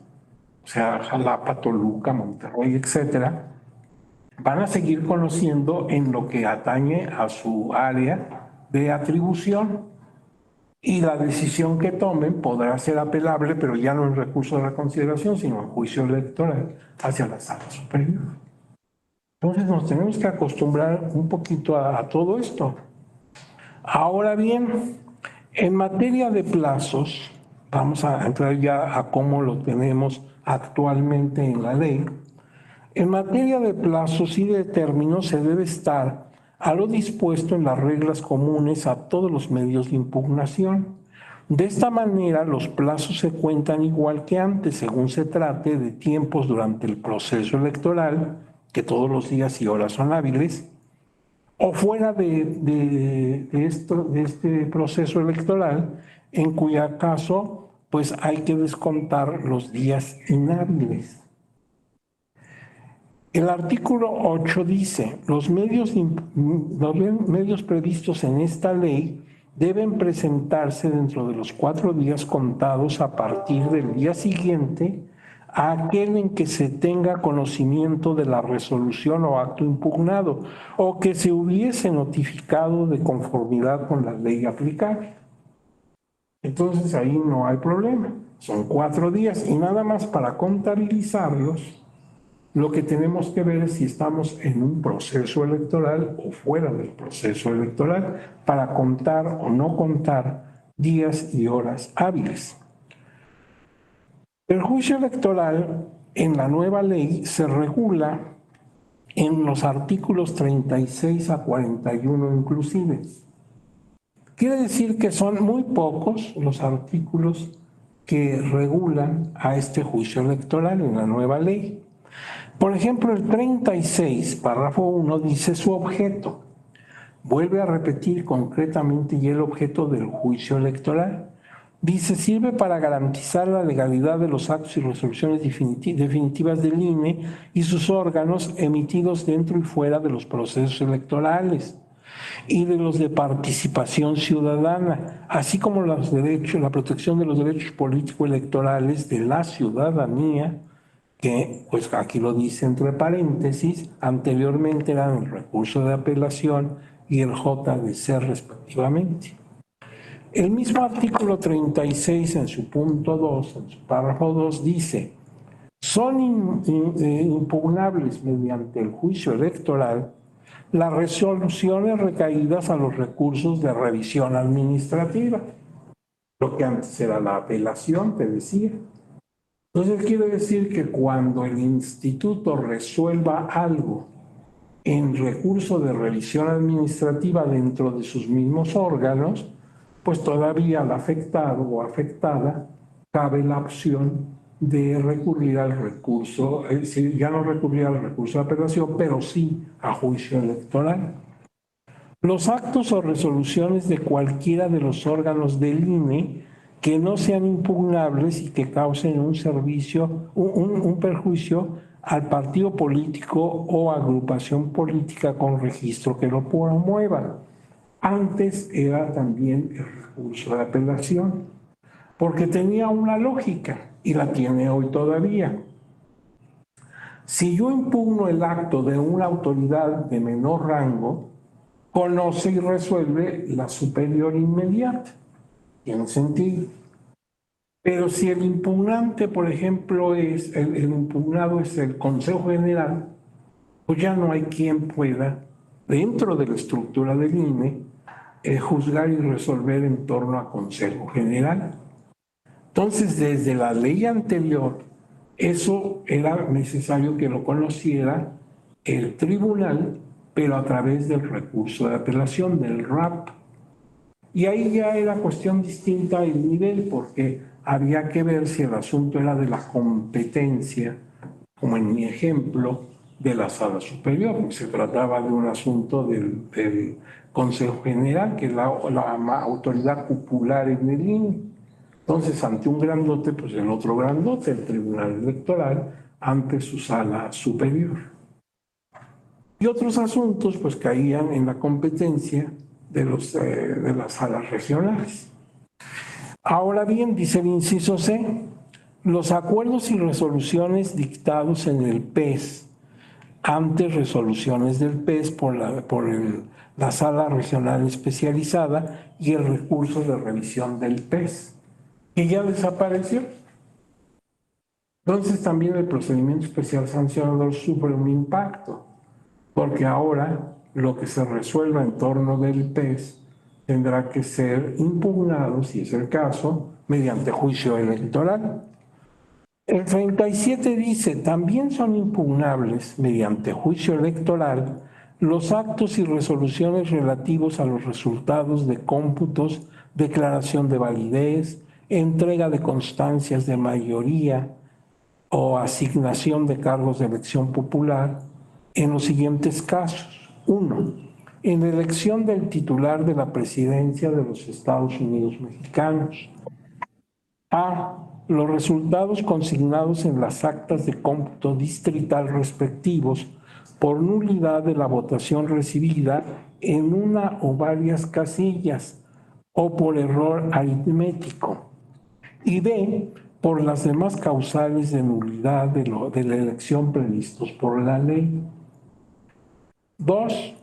o sea, Jalapa, Toluca, Monterrey, etcétera, van a seguir conociendo en lo que atañe a su área de atribución. Y la decisión que tomen podrá ser apelable, pero ya no en recurso de reconsideración, sino en juicio electoral hacia la sala superior. Entonces nos tenemos que acostumbrar un poquito a todo esto. Ahora bien, en materia de plazos, vamos a entrar ya a cómo lo tenemos actualmente en la ley. En materia de plazos y de términos se debe estar a lo dispuesto en las reglas comunes a todos los medios de impugnación. De esta manera, los plazos se cuentan igual que antes, según se trate de tiempos durante el proceso electoral, que todos los días y horas son hábiles, o fuera de este proceso electoral, en cuyo caso pues hay que descontar los días inhábiles. El artículo 8 dice, los medios previstos en esta ley deben presentarse dentro de los 4 días contados a partir del día siguiente a aquel en que se tenga conocimiento de la resolución o acto impugnado o que se hubiese notificado de conformidad con la ley aplicable. Entonces ahí no hay problema. Son 4 días y nada más para contabilizarlos. Lo que tenemos que ver es si estamos en un proceso electoral o fuera del proceso electoral para contar o no contar días y horas hábiles. El juicio electoral en la nueva ley se regula en los artículos 36 a 41 inclusive. Quiere decir que son muy pocos los artículos que regulan a este juicio electoral en la nueva ley. Por ejemplo, el 36, párrafo 1, dice su objeto. Vuelve a repetir concretamente y el objeto del juicio electoral. Dice, sirve para garantizar la legalidad de los actos y resoluciones definitivas del INE y sus órganos emitidos dentro y fuera de los procesos electorales y de los de participación ciudadana, así como los derechos, la protección de los derechos políticos electorales de la ciudadanía, que pues aquí lo dice entre paréntesis, anteriormente eran el recurso de apelación y el JDC respectivamente. El mismo artículo 36 en su punto 2, en su párrafo 2 dice, son impugnables mediante el juicio electoral las resoluciones recaídas a los recursos de revisión administrativa, lo que antes era la apelación, te decía. Entonces quiere decir que cuando el instituto resuelva algo en recurso de revisión administrativa dentro de sus mismos órganos, pues todavía al afectado o afectada cabe la opción de recurrir al recurso, es decir, ya no recurrir al recurso de apelación, pero sí a juicio electoral. Los actos o resoluciones de cualquiera de los órganos del INE que no sean impugnables y que causen un perjuicio al partido político o agrupación política con registro que lo promueva. Antes era también el recurso de apelación, porque tenía una lógica y la tiene hoy todavía. Si yo impugno el acto de una autoridad de menor rango, conoce y resuelve la superior inmediata. Tiene sentido. Pero si el impugnante, por ejemplo, el impugnado es el Consejo General, pues ya no hay quien pueda, dentro de la estructura del INE, juzgar y resolver en torno a Consejo General. Entonces, desde la ley anterior, eso era necesario que lo conociera el tribunal, pero a través del recurso de apelación, del RAP. Y ahí ya era cuestión distinta el nivel, porque había que ver si el asunto era de la competencia, como en mi ejemplo, de la Sala Superior, porque se trataba de un asunto del Consejo General, que es la autoridad popular en el INE. Entonces, ante un grandote, pues el otro grandote, el Tribunal Electoral, ante su Sala Superior. Y otros asuntos, pues caían en la competencia de las salas regionales. Ahora bien, dice el inciso C, los acuerdos y resoluciones dictados en el PES, antes resoluciones del PES por la sala regional especializada y el recurso de revisión del PES, que ya desapareció. Entonces también el procedimiento especial sancionador sufre un impacto, porque ahora lo que se resuelva en torno del PES tendrá que ser impugnado, si es el caso, mediante juicio electoral. El 37 dice, también son impugnables mediante juicio electoral los actos y resoluciones relativos a los resultados de cómputos, declaración de validez, entrega de constancias de mayoría o asignación de cargos de elección popular en los siguientes casos. 1. En la elección del titular de la presidencia de los Estados Unidos mexicanos. A. Los resultados consignados en las actas de cómputo distrital respectivos por nulidad de la votación recibida en una o varias casillas o por error aritmético. Y B. Por las demás causales de nulidad de la elección previstos por la ley. 2.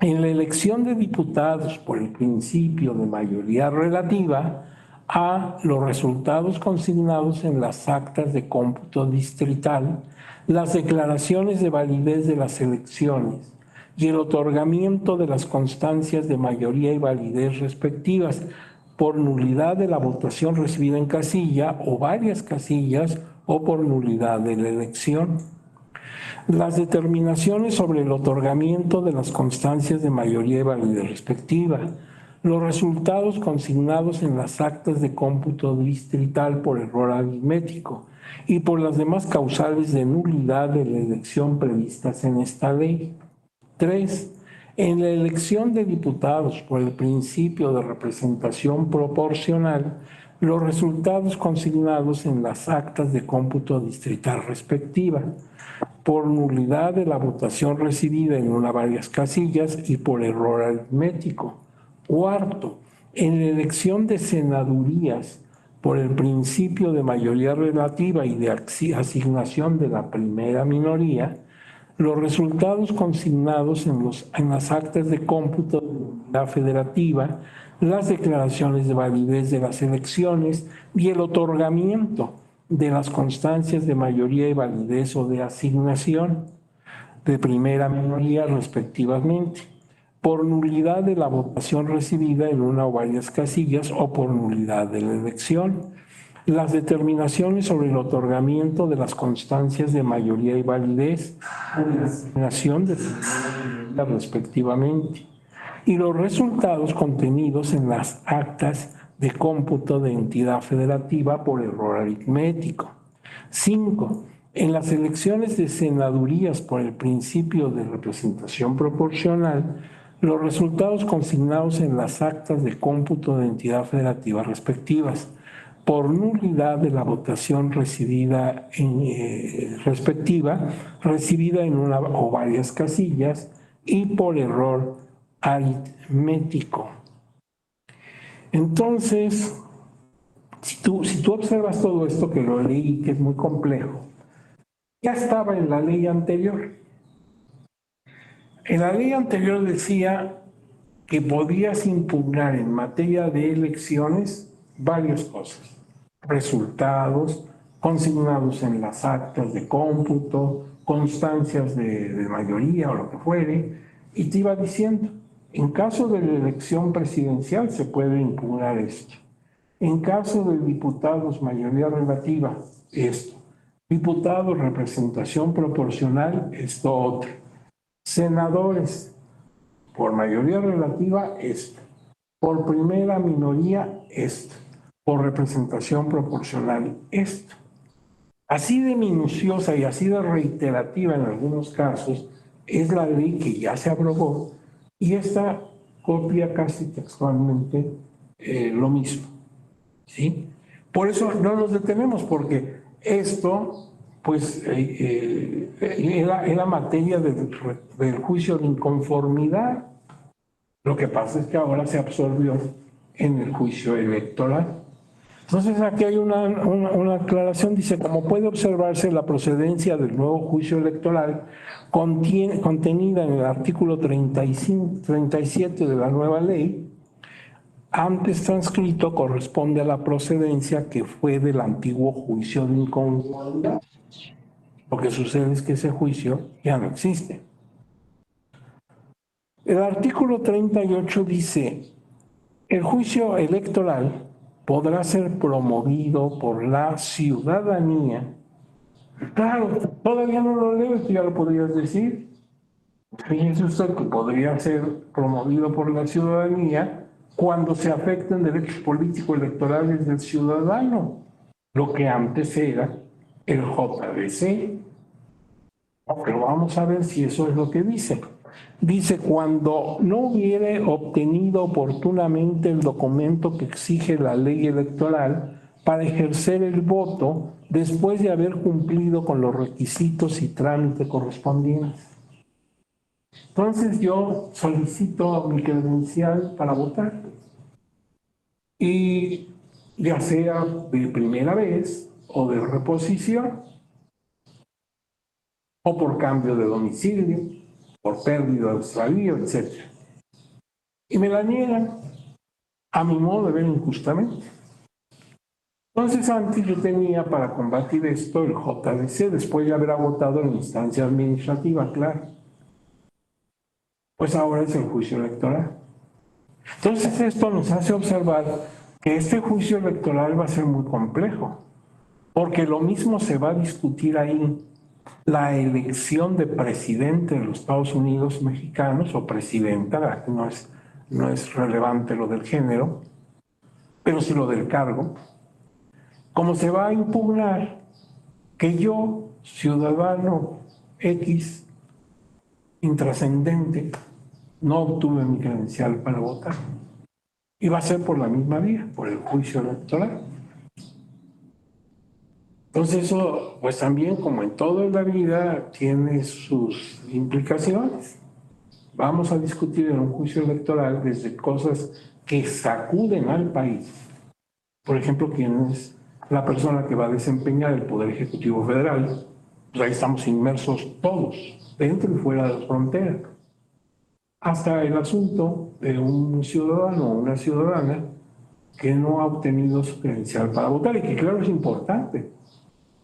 En la elección de diputados por el principio de mayoría relativa, a los resultados consignados en las actas de cómputo distrital, las declaraciones de validez de las elecciones y el otorgamiento de las constancias de mayoría y validez respectivas por nulidad de la votación recibida en casilla o varias casillas o por nulidad de la elección. Las determinaciones sobre el otorgamiento de las constancias de mayoría y validez respectiva, los resultados consignados en las actas de cómputo distrital por error aritmético y por las demás causales de nulidad de la elección previstas en esta ley. 3. En la elección de diputados por el principio de representación proporcional, los resultados consignados en las actas de cómputo distrital respectiva, por nulidad de la votación recibida en una o varias casillas y por error aritmético. 4. En la elección de senadurías por el principio de mayoría relativa y de asignación de la primera minoría, los resultados consignados en las actas de cómputo de la federativa, las declaraciones de validez de las elecciones y el otorgamiento de las constancias de mayoría y validez o de asignación de primera minoría respectivamente, por nulidad de la votación recibida en una o varias casillas o por nulidad de la elección. las determinaciones sobre el otorgamiento de las constancias de mayoría y validez, la asignación de respectivamente, y los resultados contenidos en las actas de cómputo de entidad federativa por error aritmético. 5. En las elecciones de senadurías por el principio de representación proporcional, los resultados consignados en las actas de cómputo de entidad federativa respectivas, por nulidad de la votación recibida recibida en una o varias casillas y por error aritmético. Entonces, si tú observas todo esto que lo leí, que es muy complejo, ya estaba en la ley anterior. En la ley anterior decía que podías impugnar en materia de elecciones varias cosas. Resultados consignados en las actas de cómputo, constancias de mayoría o lo que fuere, y te iba diciendo, en caso de la elección presidencial se puede impugnar esto. En caso de diputados, mayoría relativa, esto. Diputados, representación proporcional, esto otro. Senadores, por mayoría relativa, esto. Por primera minoría, esto. Por representación proporcional, esto. Así de minuciosa y así de reiterativa en algunos casos es la ley que ya se aprobó y esta copia casi textualmente lo mismo. ¿Sí? Por eso no nos detenemos, porque esto pues era materia del juicio de inconformidad. Lo que pasa es que ahora se absorbió en el juicio electoral. Entonces aquí hay una aclaración, dice, como puede observarse, la procedencia del nuevo juicio electoral contenida en el artículo 37 de la nueva ley, antes transcrito, corresponde a la procedencia que fue del antiguo juicio de inconformidad. Lo que sucede es que ese juicio ya no existe. El artículo 38 dice, el juicio electoral podrá ser promovido por la ciudadanía. Claro, todavía no lo leo, esto ya lo podrías decir. Fíjese usted que podría ser promovido por la ciudadanía cuando se afecten derechos políticos electorales del ciudadano, lo que antes era el JDC. Pero vamos a ver si eso es lo que dice. Dice, cuando no hubiere obtenido oportunamente el documento que exige la ley electoral para ejercer el voto después de haber cumplido con los requisitos y trámites correspondientes. Entonces yo solicito mi credencial para votar. Y ya sea de primera vez o de reposición, o por cambio de domicilio, por pérdida de extravío, etc. Y me la niegan a mi modo de ver injustamente. Entonces antes yo tenía para combatir esto el JDC, después de haber agotado en instancia administrativa, claro. Pues ahora es el juicio electoral. Entonces esto nos hace observar que este juicio electoral va a ser muy complejo, porque lo mismo se va a discutir ahí la elección de presidente de los Estados Unidos mexicanos o presidenta, no es relevante lo del género, pero sí lo del cargo, como se va a impugnar que yo, ciudadano X, intrascendente, no obtuve mi credencial para votar. Y va a ser por la misma vía, por el juicio electoral. Entonces eso, pues también, como en toda la vida, tiene sus implicaciones. Vamos a discutir en un juicio electoral desde cosas que sacuden al país. Por ejemplo, quién es la persona que va a desempeñar el Poder Ejecutivo Federal. Pues ahí estamos inmersos todos, dentro y fuera de las fronteras. Hasta el asunto de un ciudadano o una ciudadana que no ha obtenido su credencial para votar y que claro es importante,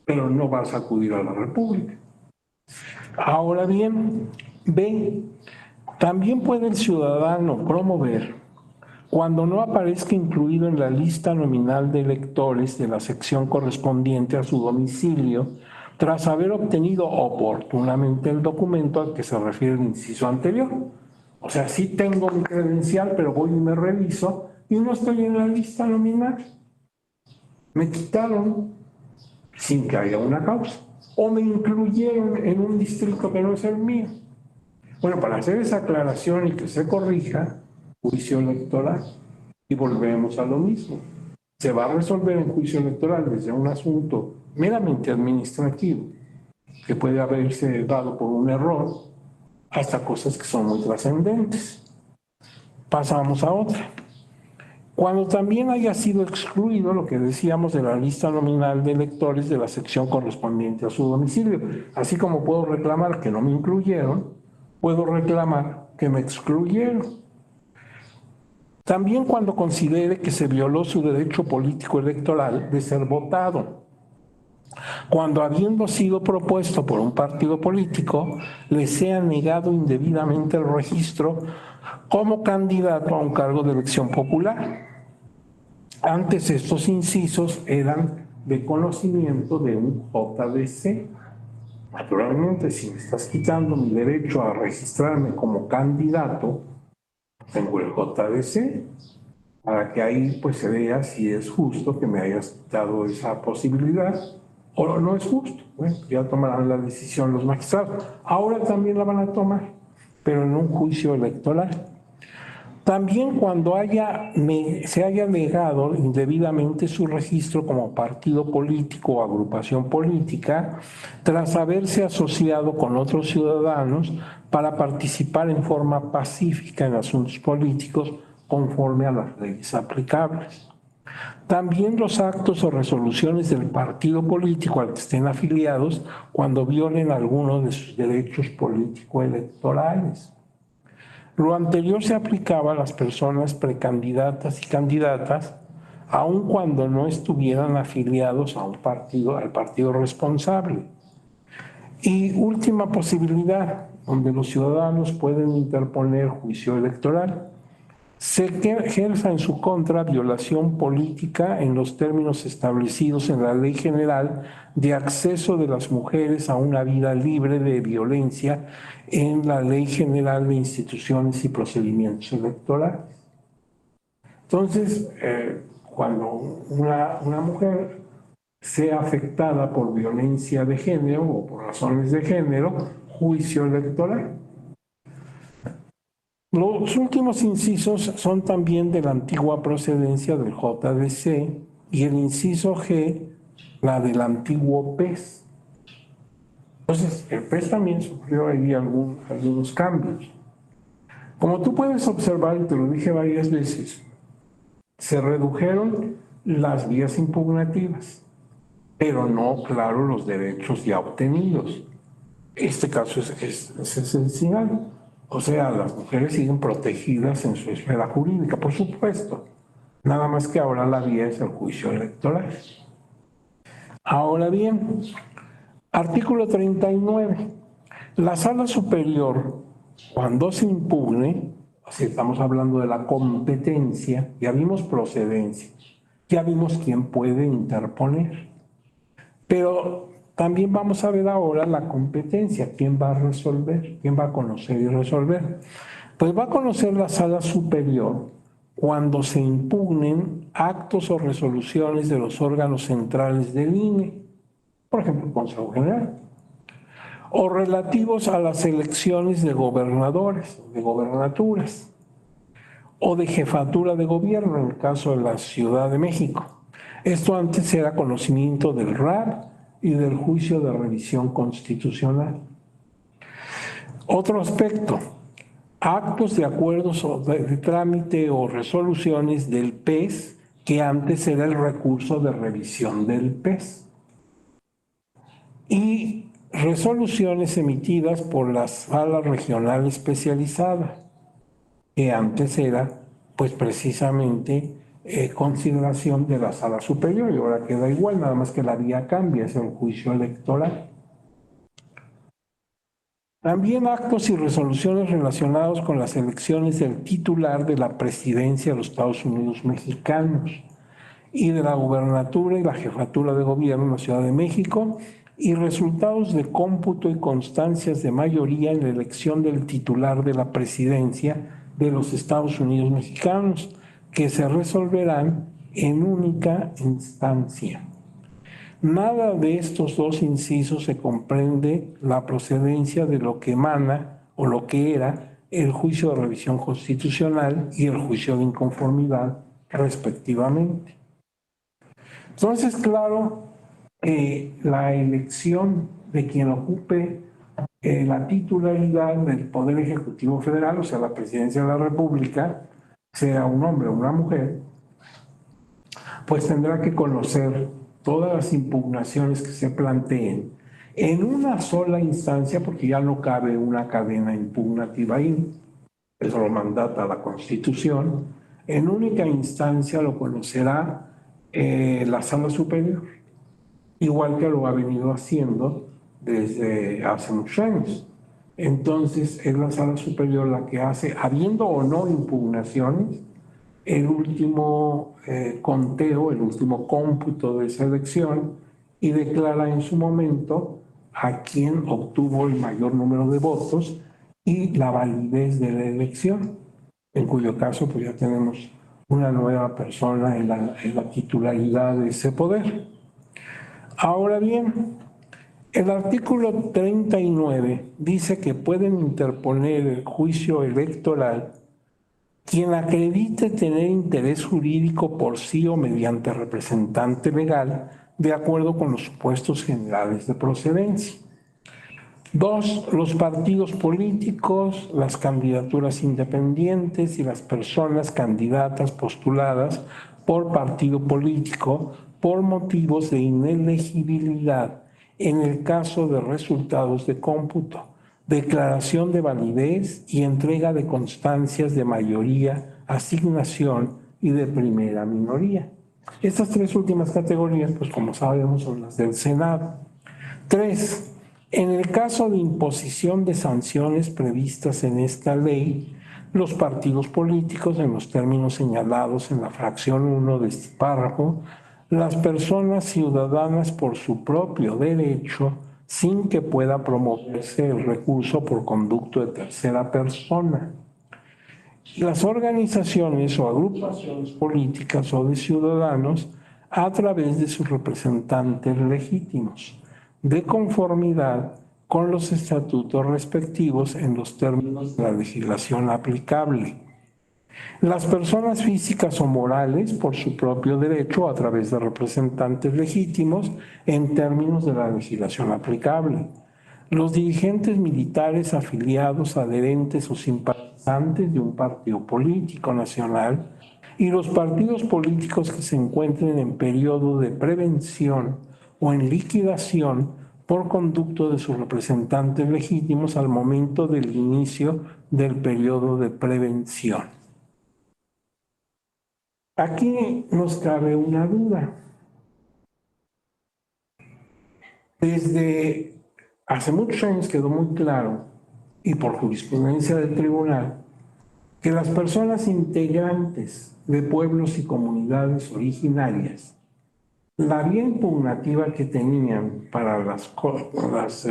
pero no va a sacudir a la República. Ahora bien, B, también puede el ciudadano promover cuando no aparezca incluido en la lista nominal de electores de la sección correspondiente a su domicilio, tras haber obtenido oportunamente el documento al que se refiere el inciso anterior. O sea, sí tengo mi credencial, pero voy y me reviso y no estoy en la lista nominal. Me quitaron sin que haya una causa. O me incluyeron en un distrito que no es el mío. Bueno, para hacer esa aclaración y que se corrija, juicio electoral. Y volvemos a lo mismo. Se va a resolver en juicio electoral desde un asunto meramente administrativo, que puede haberse dado por un error, hasta cosas que son muy trascendentes. Pasamos a otra. Cuando también haya sido excluido lo que decíamos de la lista nominal de electores de la sección correspondiente a su domicilio, así como puedo reclamar que no me incluyeron, puedo reclamar que me excluyeron. También cuando considere que se violó su derecho político electoral de ser votado. Cuando habiendo sido propuesto por un partido político, le sea negado indebidamente el registro como candidato a un cargo de elección popular. Antes estos incisos eran de conocimiento de un JDC. Naturalmente, si me estás quitando mi derecho a registrarme como candidato, tengo el JDC, para que ahí pues se vea si es justo que me hayas quitado esa posibilidad o no es justo. Bueno, ya tomarán la decisión los magistrados. Ahora también la van a tomar, pero en un juicio electoral. También cuando se haya negado indebidamente su registro como partido político o agrupación política, tras haberse asociado con otros ciudadanos para participar en forma pacífica en asuntos políticos conforme a las leyes aplicables. También los actos o resoluciones del partido político al que estén afiliados cuando violen alguno de sus derechos político-electorales. Lo anterior se aplicaba a las personas precandidatas y candidatas, aun cuando no estuvieran afiliados a un partido, al partido responsable. Y última posibilidad, donde los ciudadanos pueden interponer juicio electoral, se ejerza en su contra violación política en los términos establecidos en la Ley General de Acceso de las Mujeres a una Vida Libre de Violencia en la Ley General de Instituciones y Procedimientos Electorales. Entonces, cuando una mujer sea afectada por violencia de género o por razones de género, juicio electoral. Los últimos incisos son también de la antigua procedencia del JDC y el inciso G, la del antiguo PES. Entonces, el PES también sufrió ahí algunos cambios. Como tú puedes observar, y te lo dije varias veces, se redujeron las vías impugnativas, pero no, claro, los derechos ya obtenidos. Este caso es esencial. O sea, las mujeres siguen protegidas en su esfera jurídica, por supuesto. Nada más que ahora la vía es el juicio electoral. Ahora bien, artículo 39. La sala superior, cuando se impugne, si estamos hablando de la competencia, ya vimos procedencia, ya vimos quién puede interponer. Pero también vamos a ver ahora la competencia, quién va a resolver, quién va a conocer y resolver. Pues va a conocer la sala superior cuando se impugnen actos o resoluciones de los órganos centrales del INE, por ejemplo, el Consejo General, o relativos a las elecciones de gobernadores, de gobernaturas, o de jefatura de gobierno, en el caso de la Ciudad de México. Esto antes era conocimiento del RAB y del juicio de revisión constitucional. Otro aspecto, actos de acuerdos de trámite o resoluciones del PES, que antes era el recurso de revisión del PES. Y resoluciones emitidas por la Sala Regional Especializada, que antes era, pues precisamente, consideración de la Sala Superior, y ahora queda igual, nada más que la vía cambia, es el juicio electoral. También actos y resoluciones relacionados con las elecciones del titular de la presidencia de los Estados Unidos mexicanos y de la gubernatura y la jefatura de gobierno en la Ciudad de México, y resultados de cómputo y constancias de mayoría en la elección del titular de la presidencia de los Estados Unidos mexicanos, que se resolverán en única instancia. Nada de estos dos incisos se comprende la procedencia de lo que emana o lo que era el juicio de revisión constitucional y el juicio de inconformidad, respectivamente. Entonces, claro, la elección de quien ocupe la titularidad del Poder Ejecutivo Federal, o sea, la Presidencia de la República, sea un hombre o una mujer, pues tendrá que conocer todas las impugnaciones que se planteen en una sola instancia, porque ya no cabe una cadena impugnativa ahí, eso lo mandata la Constitución. En única instancia lo conocerá la Sala Superior, igual que lo ha venido haciendo desde hace muchos años. Entonces es la Sala Superior la que hace, habiendo o no impugnaciones, el último conteo, el último cómputo de esa elección, y declara en su momento a quién obtuvo el mayor número de votos y la validez de la elección, en cuyo caso pues ya tenemos una nueva persona en la titularidad de ese poder. Ahora bien, el artículo 39 dice que pueden interponer el juicio electoral quien acredite tener interés jurídico por sí o mediante representante legal, de acuerdo con los supuestos generales de procedencia. 2. Los partidos políticos, las candidaturas independientes y las personas candidatas postuladas por partido político por motivos de inelegibilidad en el caso de resultados de cómputo, declaración de validez y entrega de constancias de mayoría, asignación y de primera minoría. Estas tres últimas categorías, pues como sabemos, son las del Senado. 3. En el caso de imposición de sanciones previstas en esta ley, los partidos políticos, en los términos señalados en la fracción 1 de este párrafo, las personas ciudadanas por su propio derecho, sin que pueda promoverse el recurso por conducto de tercera persona. Las organizaciones o agrupaciones políticas o de ciudadanos a través de sus representantes legítimos, de conformidad con los estatutos respectivos en los términos de la legislación aplicable. Las personas físicas o morales por su propio derecho a través de representantes legítimos en términos de la legislación aplicable. Los dirigentes militares afiliados, adherentes o simpatizantes de un partido político nacional y los partidos políticos que se encuentren en periodo de prevención o en liquidación por conducto de sus representantes legítimos al momento del inicio del periodo de prevención. Aquí nos cabe una duda. Desde hace muchos años quedó muy claro, y por jurisprudencia del tribunal, que las personas integrantes de pueblos y comunidades originarias, la vía impugnativa que tenían para las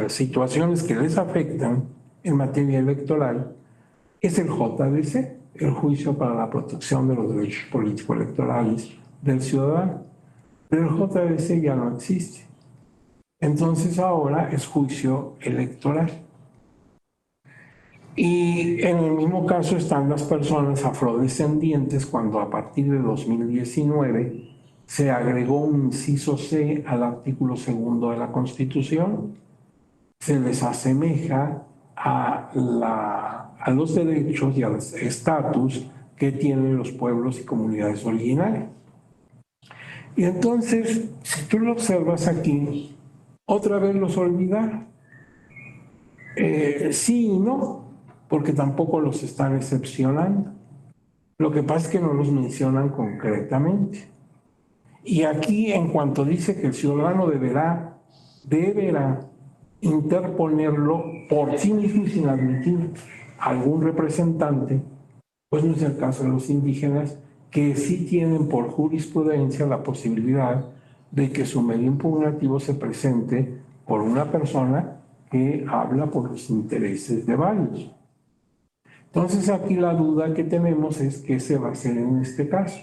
situaciones que les afectan en materia electoral es el JDC, el Juicio para la Protección de los Derechos Político-Electorales del Ciudadano. Pero el JDC ya no existe. Entonces ahora es juicio electoral. Y en el mismo caso están las personas afrodescendientes, cuando a partir de 2019 se agregó un inciso C al artículo 2 de la Constitución, se les asemeja a los derechos y al estatus que tienen los pueblos y comunidades originarias. Y entonces, si tú lo observas aquí, otra vez los olvidaron. Sí y no, porque tampoco los están excepcionando. Lo que pasa es que no los mencionan concretamente. Y aquí, en cuanto dice que el ciudadano deberá interponerlo por sí mismo y sin admitir algún representante, pues no es el caso de los indígenas, que sí tienen por jurisprudencia la posibilidad de que su medio impugnativo se presente por una persona que habla por los intereses de varios. Entonces aquí la duda que tenemos es qué se va a hacer en este caso.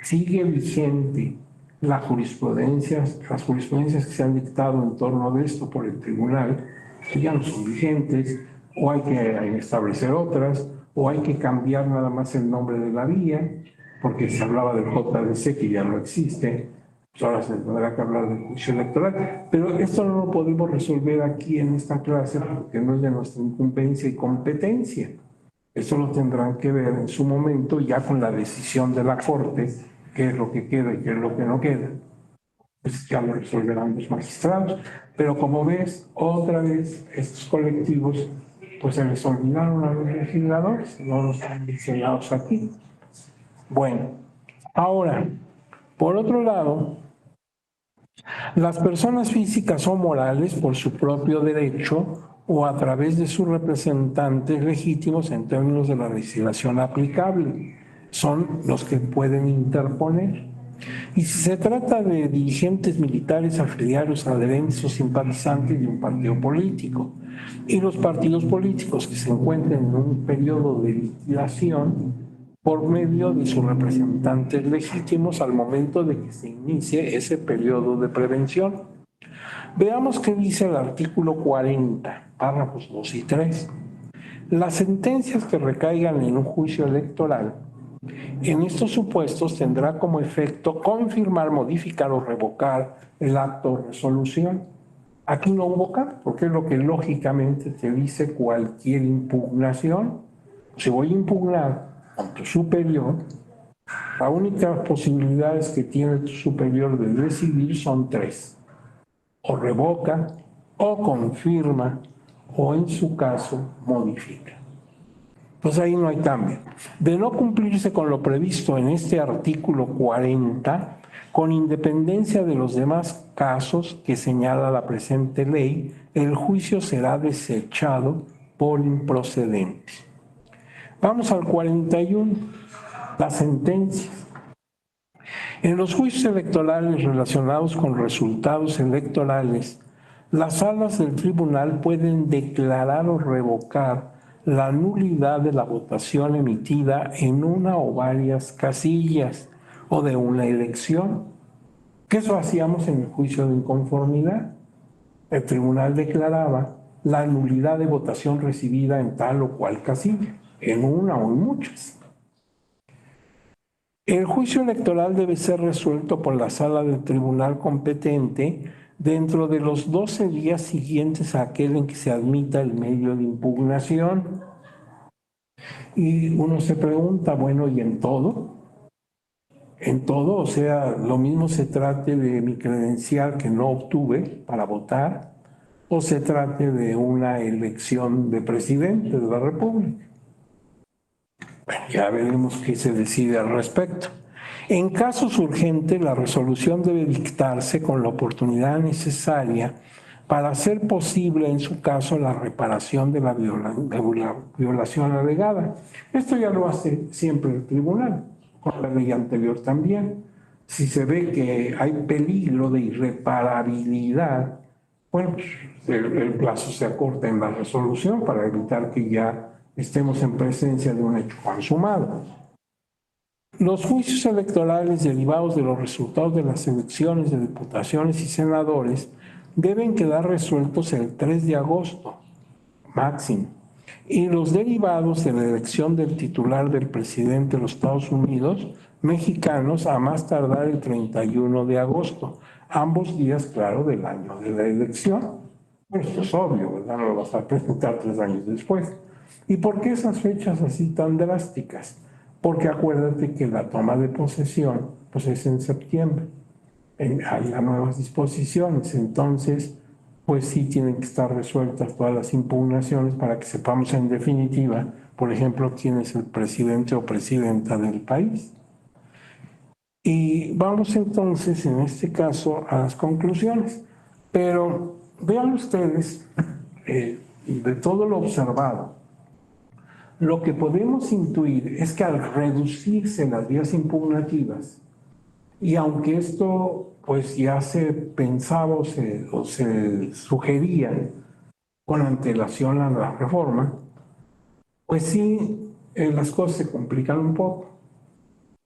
¿Sigue vigente las jurisprudencias que se han dictado en torno de esto por el tribunal, que ya no son vigentes, o hay que establecer otras, o hay que cambiar nada más el nombre de la vía, porque se hablaba del JDC que ya no existe, pues ahora se tendrá que hablar del juicio electoral? Pero esto no lo podemos resolver aquí en esta clase porque no es de nuestra incumbencia y competencia. Eso lo tendrán que ver en su momento ya con la decisión de la Corte, qué es lo que queda y qué es lo que no queda. Pues ya lo resolverán los magistrados. Pero como ves, otra vez estos colectivos pues se les olvidaron a los legisladores, no los han mencionado aquí. Bueno, ahora, por otro lado, las personas físicas o morales, por su propio derecho o a través de sus representantes legítimos en términos de la legislación aplicable, son los que pueden interponer. Y si se trata de dirigentes militares afiliados, adherentes o simpatizantes de un partido político, y los partidos políticos que se encuentren en un periodo de liquidación por medio de sus representantes legítimos al momento de que se inicie ese periodo de prevención. Veamos qué dice el artículo 40, párrafos 2 y 3. Las sentencias que recaigan en un juicio electoral en estos supuestos tendrá como efecto confirmar, modificar o revocar el acto o resolución. Aquí no hubo cambio, porque es lo que lógicamente te dice cualquier impugnación. Si voy a impugnar a tu superior, las únicas posibilidades que tiene tu superior de decidir son tres: o revoca, o confirma, o en su caso modifica. Pues ahí no hay cambio. De no cumplirse con lo previsto en este artículo 40, con independencia de los demás casos que señala la presente ley, el juicio será desechado por improcedente. Vamos al 41, las sentencias. En los juicios electorales relacionados con resultados electorales, las salas del tribunal pueden declarar o revocar la nulidad de la votación emitida en una o varias casillas o de una elección. ¿Qué eso hacíamos en el juicio de inconformidad? El tribunal declaraba la nulidad de votación recibida en tal o cual casilla, en una o en muchas. El juicio electoral debe ser resuelto por la sala del tribunal competente dentro de los 12 días siguientes a aquel en que se admita el medio de impugnación. Y uno se pregunta, bueno, ¿y en todo? En todo, o sea, lo mismo se trate de mi credencial que no obtuve para votar, o se trate de una elección de presidente de la República. Bueno, ya veremos qué se decide al respecto. En casos urgentes, la resolución debe dictarse con la oportunidad necesaria para hacer posible, en su caso, la reparación de la violación alegada. Esto ya lo hace siempre el tribunal, con la ley anterior también. Si se ve que hay peligro de irreparabilidad, bueno, pues el plazo se acorta en la resolución para evitar que ya estemos en presencia de un hecho consumado. Los juicios electorales derivados de los resultados de las elecciones de diputaciones y senadores deben quedar resueltos el 3 de agosto, máximo. Y los derivados de la elección del titular del presidente de los Estados Unidos mexicanos a más tardar el 31 de agosto, ambos días, claro, del año de la elección. Bueno, esto es obvio, ¿verdad? No lo vas a presentar 3 años después. ¿Y por qué esas fechas así tan drásticas? Porque acuérdate que la toma de posesión pues es en septiembre. Hay nuevas disposiciones, entonces pues sí tienen que estar resueltas todas las impugnaciones para que sepamos en definitiva, por ejemplo, quién es el presidente o presidenta del país. Y vamos entonces, en este caso, a las conclusiones. Pero vean ustedes, de todo lo observado, lo que podemos intuir es que al reducirse las vías impugnativas, y aunque esto pues ya se pensaba o se sugería con antelación a la reforma, pues sí, las cosas se complican un poco,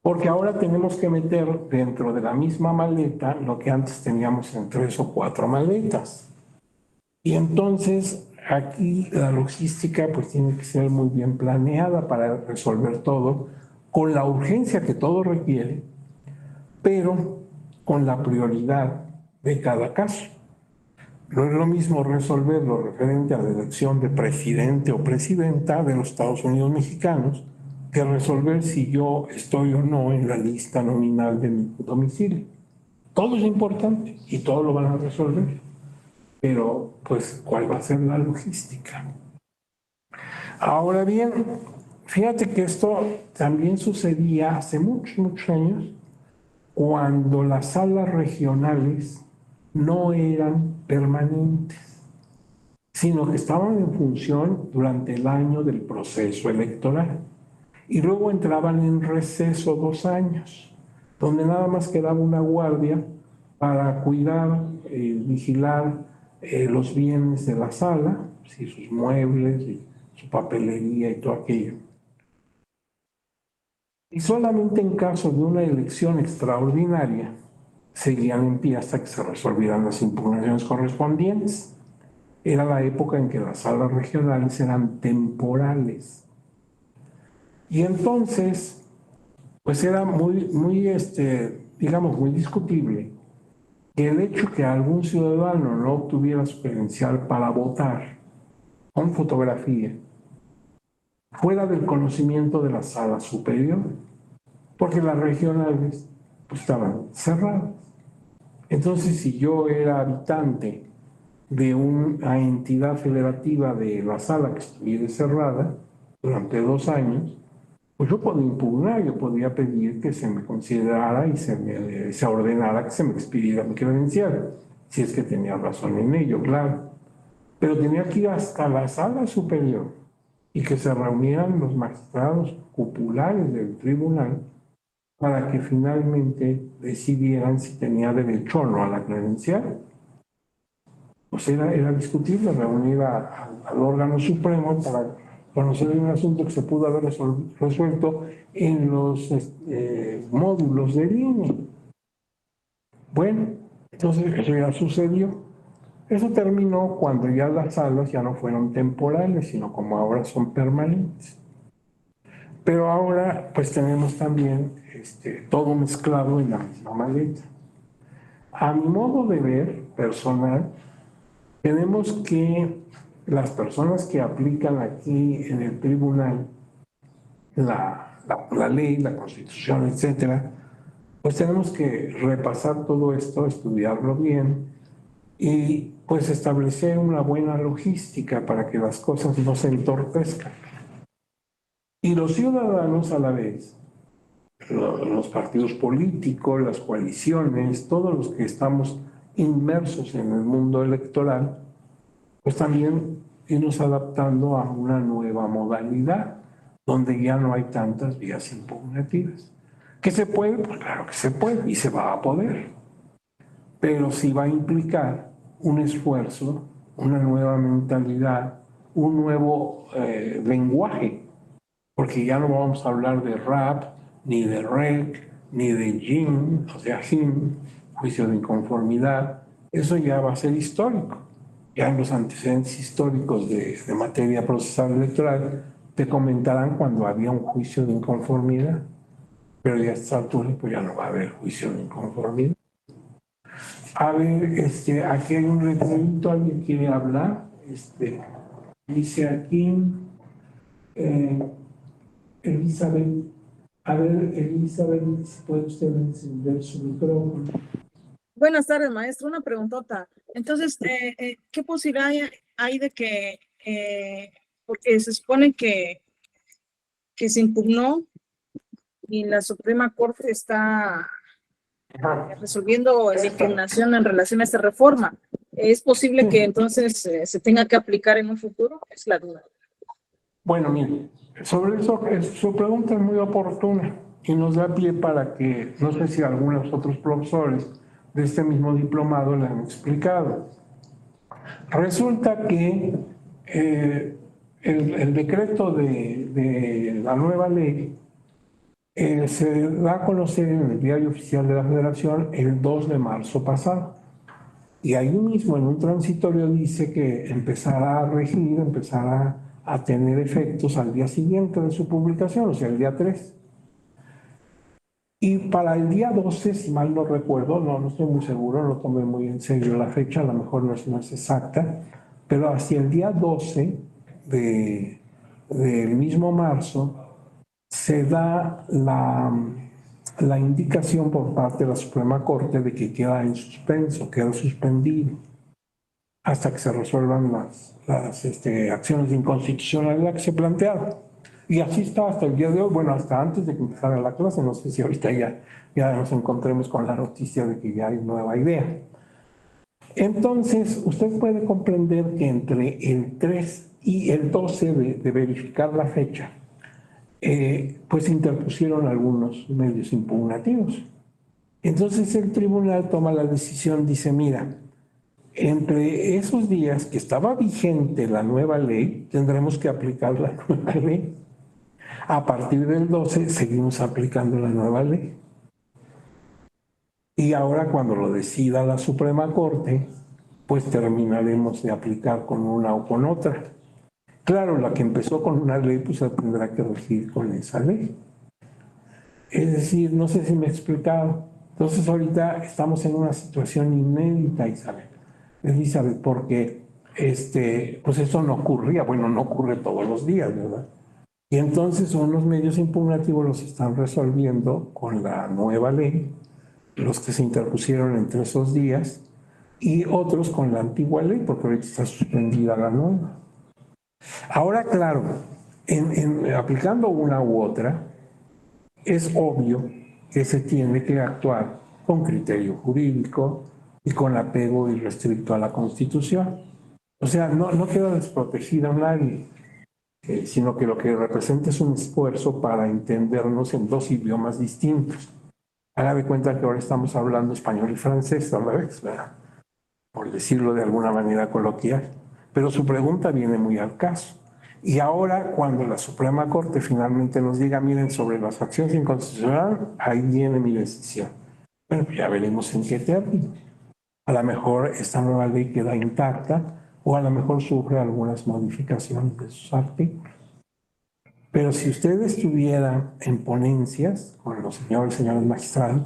porque ahora tenemos que meter dentro de la misma maleta lo que antes teníamos en 3 o 4 maletas. Y entonces aquí la logística pues tiene que ser muy bien planeada para resolver todo con la urgencia que todo requiere, pero con la prioridad de cada caso. No es lo mismo resolver lo referente a la elección de presidente o presidenta de los Estados Unidos mexicanos que resolver si yo estoy o no en la lista nominal de mi domicilio. Todo es importante y todo lo van a resolver, pero pues ¿cuál va a ser la logística? Ahora bien, fíjate que esto también sucedía hace muchos años cuando las salas regionales no eran permanentes, sino que estaban en función durante el año del proceso electoral. Y luego entraban en receso 2 años, donde nada más quedaba una guardia para cuidar, vigilar los bienes de la sala, sí, sus muebles, y su papelería y todo aquello. Y solamente en caso de una elección extraordinaria seguían en pie hasta que se resolvieran las impugnaciones correspondientes. Era la época en que las salas regionales eran temporales. Y entonces, pues era digamos, muy discutible que el hecho que algún ciudadano no obtuviera su credencial para votar con fotografía fuera del conocimiento de la sala superior, porque las regionales pues, estaban cerradas. Entonces, si yo era habitante de una entidad federativa de la sala que estuviera cerrada durante 2 años, pues yo podía impugnar, yo podía pedir que se me considerara y se ordenara que se me expidiera mi credencial, si es que tenía razón en ello, claro. Pero tenía que ir hasta la sala superior y que se reunieran los magistrados cupulares del tribunal para que finalmente decidieran si tenía derecho o no a la credencial. Pues era discutible reunir al órgano supremo para conocer un asunto que se pudo haber resuelto en los módulos de línea. Bueno, entonces eso ya sucedió. Eso terminó cuando ya las salas ya no fueron temporales, sino como ahora son permanentes. Pero ahora pues tenemos también todo mezclado en la misma maleta. A mi modo de ver personal, tenemos que las personas que aplican aquí en el tribunal la ley, la constitución, etcétera, pues tenemos que repasar todo esto, estudiarlo bien y pues establecer una buena logística para que las cosas no se entorpezcan. Y los ciudadanos a la vez, los partidos políticos, las coaliciones, todos los que estamos inmersos en el mundo electoral, pues también irnos adaptando a una nueva modalidad donde ya no hay tantas vías impugnativas. ¿Que se puede? Pues claro que se puede y se va a poder, pero sí va a implicar un esfuerzo, una nueva mentalidad, un nuevo lenguaje, porque ya no vamos a hablar de rap, ni de rec, ni de JIN, o sea, JIN, juicio de inconformidad. Eso ya va a ser histórico. Ya en los antecedentes históricos de materia procesal electoral te comentarán cuando había un juicio de inconformidad, pero ya a esta altura pues ya no va a haber juicio de inconformidad. A ver, aquí hay un requerimiento, ¿alguien quiere hablar? Dice aquí, Elizabeth, a ver, Elizabeth, si puede usted encender su micrófono. Buenas tardes, maestro. Una preguntota. Entonces, ¿qué posibilidad hay de que, porque se supone que se impugnó y la Suprema Corte está resolviendo la impugnación en relación a esta reforma? ¿Es posible Sí. que entonces se tenga que aplicar en un futuro? Es la duda. Bueno, mire, sobre eso, su pregunta es muy oportuna y nos da pie para que, no sé si algunos otros profesores de este mismo diplomado le han explicado. Resulta que el decreto de la nueva ley se da a conocer en el Diario Oficial de la Federación el 2 de marzo pasado. Y ahí mismo en un transitorio dice que empezará a regir, empezará a tener efectos al día siguiente de su publicación, o sea, el día 3. Y para el día 12, si mal no recuerdo, no estoy muy seguro, no tomé muy en serio la fecha, a lo mejor no es exacta, pero hacia el día 12 del mismo marzo se da la indicación por parte de la Suprema Corte de que queda en suspenso, queda suspendido, hasta que se resuelvan las acciones de inconstitucionalidad que se plantearon. Y así está hasta el día de hoy, bueno, hasta antes de que empezara la clase, no sé si ahorita ya nos encontremos con la noticia de que ya hay nueva idea. Entonces, usted puede comprender que entre el 3 y el 12 de verificar la fecha, pues interpusieron algunos medios impugnativos. Entonces el tribunal toma la decisión, dice, mira, entre esos días que estaba vigente la nueva ley, tendremos que aplicar la nueva ley. A partir del 12 seguimos aplicando la nueva ley. Y ahora cuando lo decida la Suprema Corte, pues terminaremos de aplicar con una o con otra. Claro, la que empezó con una ley, pues la tendrá que regir con esa ley. Es decir, no sé si me he explicado. Entonces ahorita estamos en una situación inédita, Elizabeth, porque pues eso no ocurría, bueno, no ocurre todos los días, ¿verdad? Y entonces unos medios impugnativos los están resolviendo con la nueva ley, los que se interpusieron entre esos días, y otros con la antigua ley, porque ahorita está suspendida la nueva. Ahora, claro, aplicando una u otra, es obvio que se tiene que actuar con criterio jurídico y con apego irrestricto a la Constitución. O sea, no queda desprotegido a nadie, sino que lo que representa es un esfuerzo para entendernos en dos idiomas distintos. Haga de cuenta que ahora estamos hablando español y francés a la vez, ¿verdad? Por decirlo de alguna manera coloquial. Pero su pregunta viene muy al caso. Y ahora, cuando la Suprema Corte finalmente nos diga, miren, sobre las acciones inconstitucionales, ahí viene mi decisión. Bueno, pues ya veremos en qué término. A lo mejor esta nueva ley queda intacta o a lo mejor sufre algunas modificaciones de sus artículos. Pero si usted estuviera en ponencias con los señores magistrados,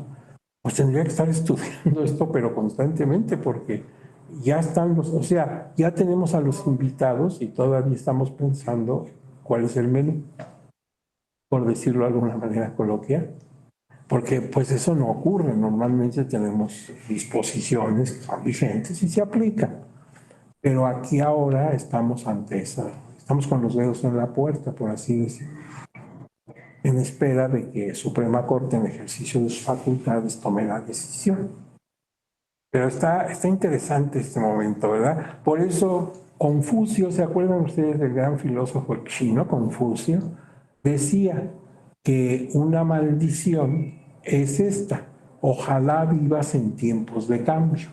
pues tendría que estar estudiando esto, pero constantemente, porque ya están o sea, ya tenemos a los invitados y todavía estamos pensando cuál es el menú, por decirlo de alguna manera coloquial. Porque pues eso no ocurre, normalmente tenemos disposiciones que son vigentes y se aplican. Pero aquí ahora estamos estamos con los dedos en la puerta, por así decirlo, en espera de que Suprema Corte, en ejercicio de sus facultades, tome la decisión. Pero está interesante este momento, ¿verdad? Por eso Confucio, ¿se acuerdan ustedes del gran filósofo chino Confucio? Decía que una maldición es esta: ojalá vivas en tiempos de cambio.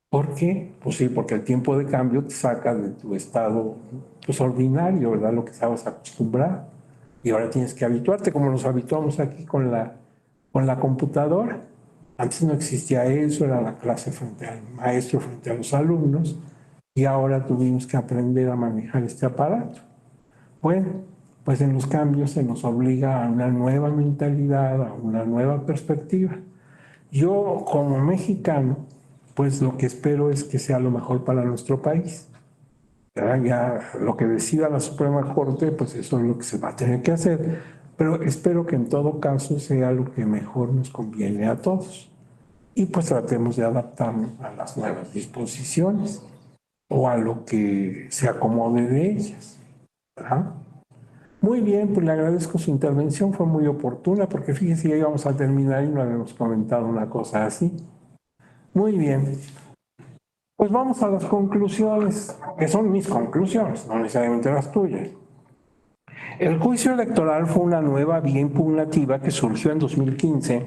¿Por qué? Pues sí, porque el tiempo de cambio te saca de tu estado pues, ordinario, ¿verdad? Lo que estabas acostumbrado. Y ahora tienes que habituarte, como nos habituamos aquí con la computadora. Antes no existía eso, era la clase frente al maestro, frente a los alumnos, y ahora tuvimos que aprender a manejar este aparato. Bueno, pues en los cambios se nos obliga a una nueva mentalidad, a una nueva perspectiva. Yo, como mexicano, pues lo que espero es que sea lo mejor para nuestro país. Ya lo que decida la Suprema Corte, pues eso es lo que se va a tener que hacer. Pero espero que en todo caso sea lo que mejor nos conviene a todos. Y pues tratemos de adaptarnos a las nuevas disposiciones o a lo que se acomode de ellas, ¿verdad? Muy bien, pues le agradezco su intervención, fue muy oportuna, porque fíjese, ya íbamos a terminar y no habíamos comentado una cosa así. Muy bien. Pues vamos a las conclusiones, que son mis conclusiones, no necesariamente las tuyas. El juicio electoral fue una nueva vía impugnativa que surgió en 2015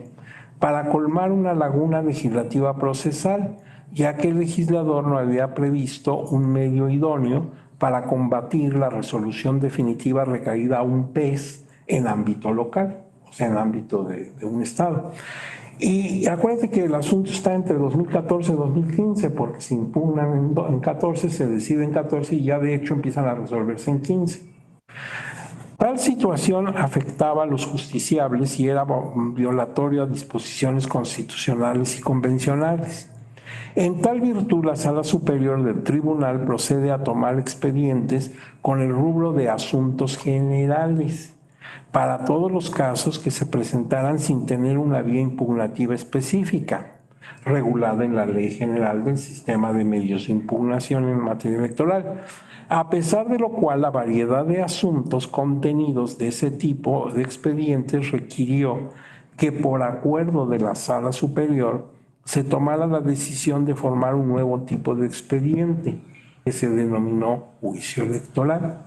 para colmar una laguna legislativa procesal, ya que el legislador no había previsto un medio idóneo para combatir la resolución definitiva recaída a un PES en ámbito local, o sea, en ámbito de un estado. Y acuérdate que el asunto está entre 2014 y 2015, porque se impugnan en 14, se decide en 14 y ya de hecho empiezan a resolverse en 15. Tal situación afectaba a los justiciables y era violatorio a disposiciones constitucionales y convencionales. En tal virtud, la Sala Superior del Tribunal procede a tomar expedientes con el rubro de asuntos generales para todos los casos que se presentaran sin tener una vía impugnativa específica, regulada en la Ley General del Sistema de Medios de Impugnación en materia electoral. A pesar de lo cual, la variedad de asuntos contenidos de ese tipo de expedientes requirió que por acuerdo de la Sala Superior se tomara la decisión de formar un nuevo tipo de expediente que se denominó juicio electoral.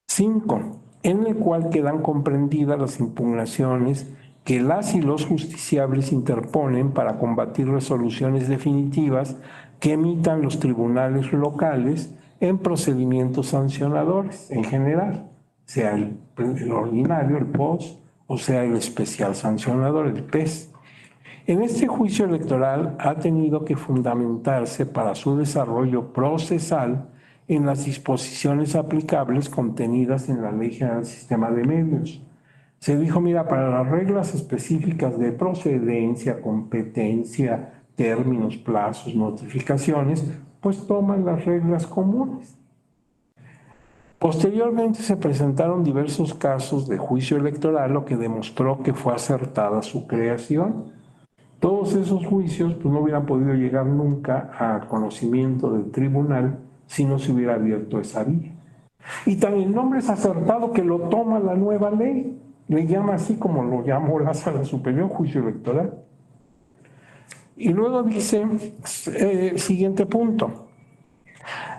5. En el cual quedan comprendidas las impugnaciones que las y los justiciables interponen para combatir resoluciones definitivas que emitan los tribunales locales en procedimientos sancionadores en general, sea el ordinario, el POS, o sea el especial sancionador, el PES. En este juicio electoral ha tenido que fundamentarse para su desarrollo procesal en las disposiciones aplicables contenidas en la Ley General del Sistema de Medios. Se dijo, mira, para las reglas específicas de procedencia, competencia, términos, plazos, notificaciones, pues toman las reglas comunes. Posteriormente se presentaron diversos casos de juicio electoral, lo que demostró que fue acertada su creación. Todos esos juicios pues, no hubieran podido llegar nunca a conocimiento del tribunal si no se hubiera abierto esa vía. Y también el nombre es acertado que lo toma la nueva ley, le llama así como lo llamó la Sala Superior, juicio electoral. Y luego dice, siguiente punto,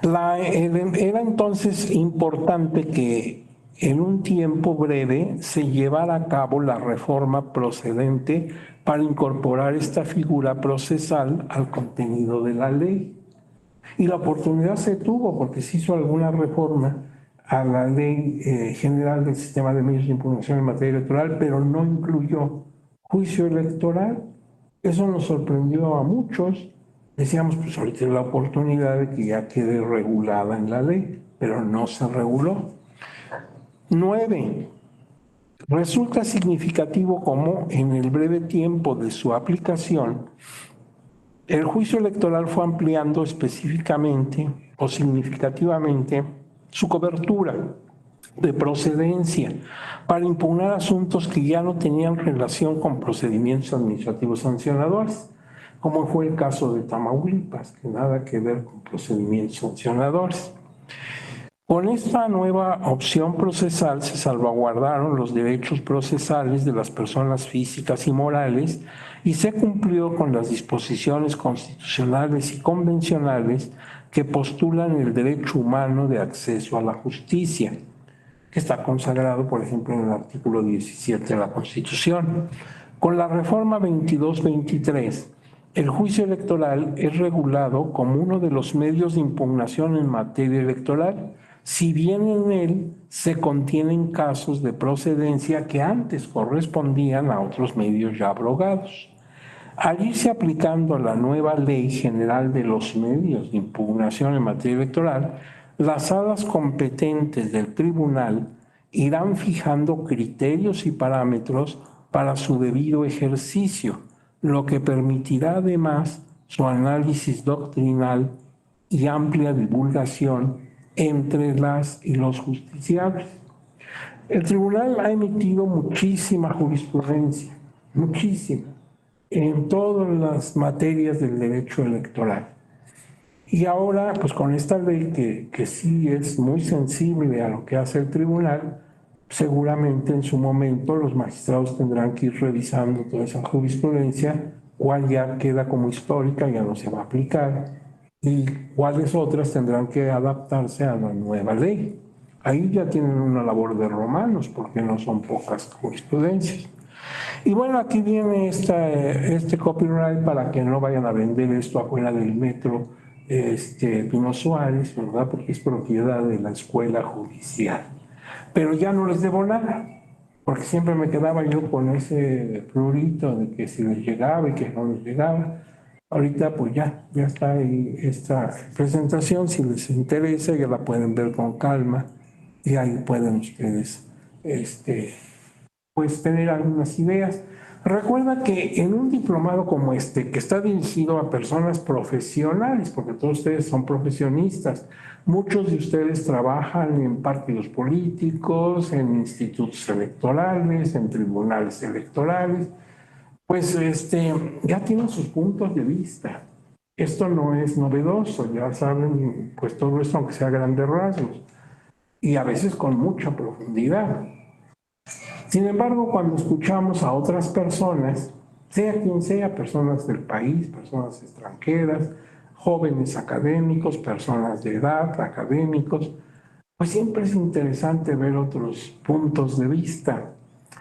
era entonces importante que en un tiempo breve se llevara a cabo la reforma procedente para incorporar esta figura procesal al contenido de la ley. Y la oportunidad se tuvo porque se hizo alguna reforma a la Ley General del Sistema de Medios de Impugnación en materia electoral, pero no incluyó juicio electoral. Eso nos sorprendió a muchos. Decíamos, pues ahorita es la oportunidad de que ya quede regulada en la ley, pero no se reguló. 9. Resulta significativo cómo en el breve tiempo de su aplicación, el juicio electoral fue ampliando específicamente o significativamente su cobertura de procedencia para impugnar asuntos que ya no tenían relación con procedimientos administrativos sancionadores, como fue el caso de Tamaulipas, que nada que ver con procedimientos sancionadores. Con esta nueva opción procesal se salvaguardaron los derechos procesales de las personas físicas y morales y se cumplió con las disposiciones constitucionales y convencionales que postulan el derecho humano de acceso a la justicia, que está consagrado, por ejemplo, en el artículo 17 de la Constitución. Con la reforma 22-23, el juicio electoral es regulado como uno de los medios de impugnación en materia electoral, si bien en él se contienen casos de procedencia que antes correspondían a otros medios ya abrogados. Al irse aplicando la nueva Ley General de los Medios de Impugnación en materia electoral, las salas competentes del tribunal irán fijando criterios y parámetros para su debido ejercicio, lo que permitirá además su análisis doctrinal y amplia divulgación entre las y los justiciables. El tribunal ha emitido muchísima jurisprudencia, muchísima, en todas las materias del derecho electoral. Y ahora, pues con esta ley que sí es muy sensible a lo que hace el tribunal, seguramente en su momento los magistrados tendrán que ir revisando toda esa jurisprudencia, cuál ya queda como histórica, ya no se va a aplicar, y cuáles otras tendrán que adaptarse a la nueva ley. Ahí ya tienen una labor de romanos, porque no son pocas jurisprudencias. Y bueno, aquí viene este copyright para que no vayan a vender esto afuera del metro Pino Suárez, ¿verdad? Porque es propiedad de la escuela judicial. Pero ya no les debo nada, porque siempre me quedaba yo con ese prurito de que si les llegaba y que no les llegaba. Ahorita pues ya está ahí esta presentación, si les interesa ya la pueden ver con calma y ahí pueden ustedes pues tener algunas ideas. Recuerda que en un diplomado como este, que está dirigido a personas profesionales, porque todos ustedes son profesionistas, muchos de ustedes trabajan en partidos políticos, en institutos electorales, en tribunales electorales, pues ya tienen sus puntos de vista. Esto no es novedoso, ya saben, pues todo esto, aunque sea a grandes rasgos, y a veces con mucha profundidad. Sin embargo, cuando escuchamos a otras personas, sea quien sea, personas del país, personas extranjeras, jóvenes académicos, personas de edad, académicos, pues siempre es interesante ver otros puntos de vista.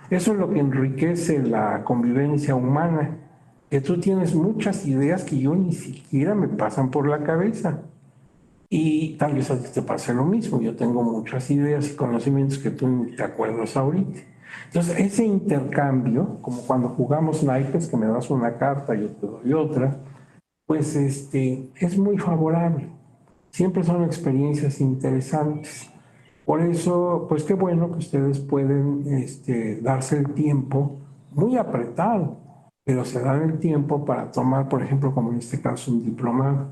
Eso es lo que enriquece la convivencia humana, que tú tienes muchas ideas que yo ni siquiera me pasan por la cabeza. Y tal vez a ti te pase lo mismo. Yo tengo muchas ideas y conocimientos que tú ni te acuerdas ahorita. Entonces, ese intercambio, como cuando jugamos naipes, que me das una carta y yo te doy otra, pues es muy favorable. Siempre son experiencias interesantes. Por eso, pues qué bueno que ustedes pueden darse el tiempo, muy apretado, pero se dan el tiempo para tomar, por ejemplo, como en este caso, un diplomado.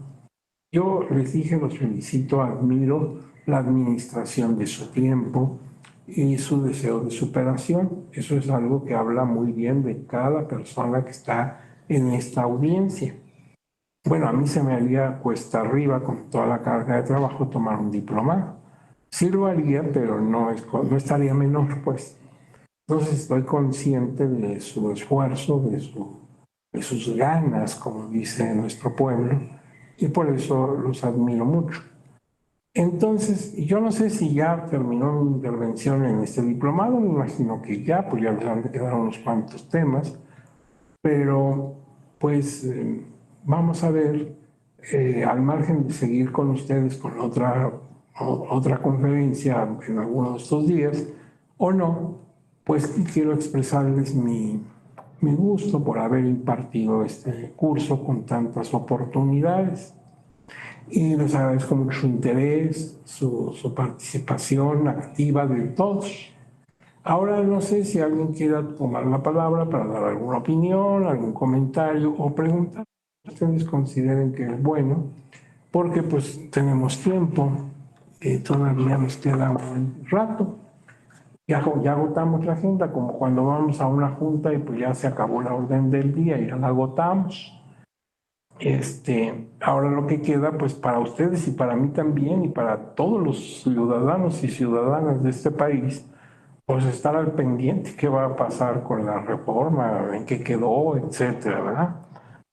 Yo les dije, los felicito, admiro la administración de su tiempo y su deseo de superación. Eso es algo que habla muy bien de cada persona que está en esta audiencia. Bueno, a mí se me haría cuesta arriba con toda la carga de trabajo tomar un diplomado. Sí lo haría, pero no estaría menor, pues. Entonces estoy consciente de su esfuerzo, de sus ganas, como dice nuestro pueblo, y por eso los admiro mucho. Entonces, yo no sé si ya terminó mi intervención en este diplomado, me imagino que ya, pues ya les han de quedar unos cuantos temas, pero pues vamos a ver, al margen de seguir con ustedes con otra conferencia en alguno de estos días, o no, pues quiero expresarles mi gusto por haber impartido este curso con tantas oportunidades. Y les agradezco mucho su interés, su participación activa de todos. Ahora no sé si alguien quiera tomar la palabra para dar alguna opinión, algún comentario o pregunta. Ustedes consideren que es bueno, porque pues tenemos tiempo, todavía nos queda un rato. Ya agotamos la agenda, como cuando vamos a una junta y pues ya se acabó la orden del día y ya la agotamos. Ahora lo que queda, pues para ustedes y para mí también y para todos los ciudadanos y ciudadanas de este país, pues estar al pendiente qué va a pasar con la reforma, en qué quedó, etcétera, ¿verdad?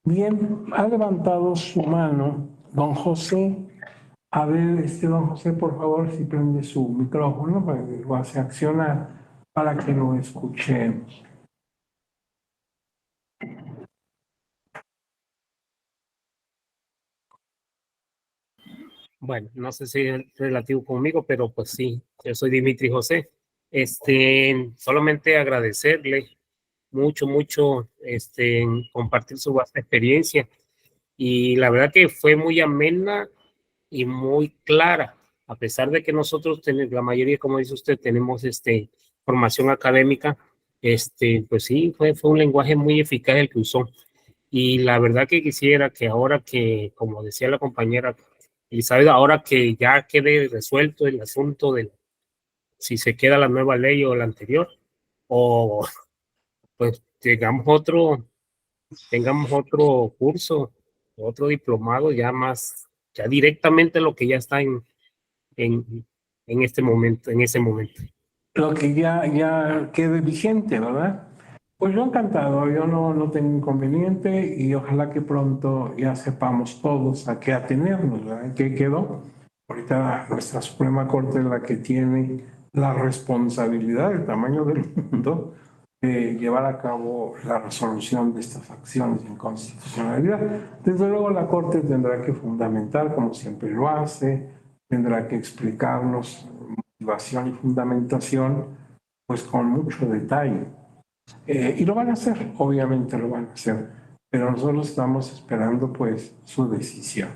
Bien, ha levantado su mano don José. A ver, don José, por favor, si prende su micrófono para que lo hace accionar para que lo escuchemos. Bueno, no sé si es relativo conmigo, pero pues sí, yo soy Dimitri José. Solamente agradecerle mucho, compartir su vasta experiencia. Y la verdad que fue muy amena y muy clara, a pesar de que nosotros tenemos, la mayoría, como dice usted, tenemos formación académica, pues sí, fue un lenguaje muy eficaz el que usó. Y la verdad que quisiera que ahora que, como decía la compañera Elizabeth, ahora que ya quede resuelto el asunto de si se queda la nueva ley o la anterior, o pues tengamos otro curso, otro diplomado ya directamente lo que ya está en este momento, en ese momento. Lo que ya quede vigente, ¿verdad? Pues yo encantado, yo no tengo inconveniente y ojalá que pronto ya sepamos todos a qué atenernos, ¿verdad? ¿En qué quedó? Ahorita nuestra Suprema Corte es la que tiene la responsabilidad del tamaño del mundo de llevar a cabo la resolución de estas acciones de inconstitucionalidad. Desde luego la Corte tendrá que fundamentar, como siempre lo hace, tendrá que explicarnos motivación y fundamentación, pues con mucho detalle. Y lo van a hacer, obviamente lo van a hacer, pero nosotros estamos esperando pues su decisión.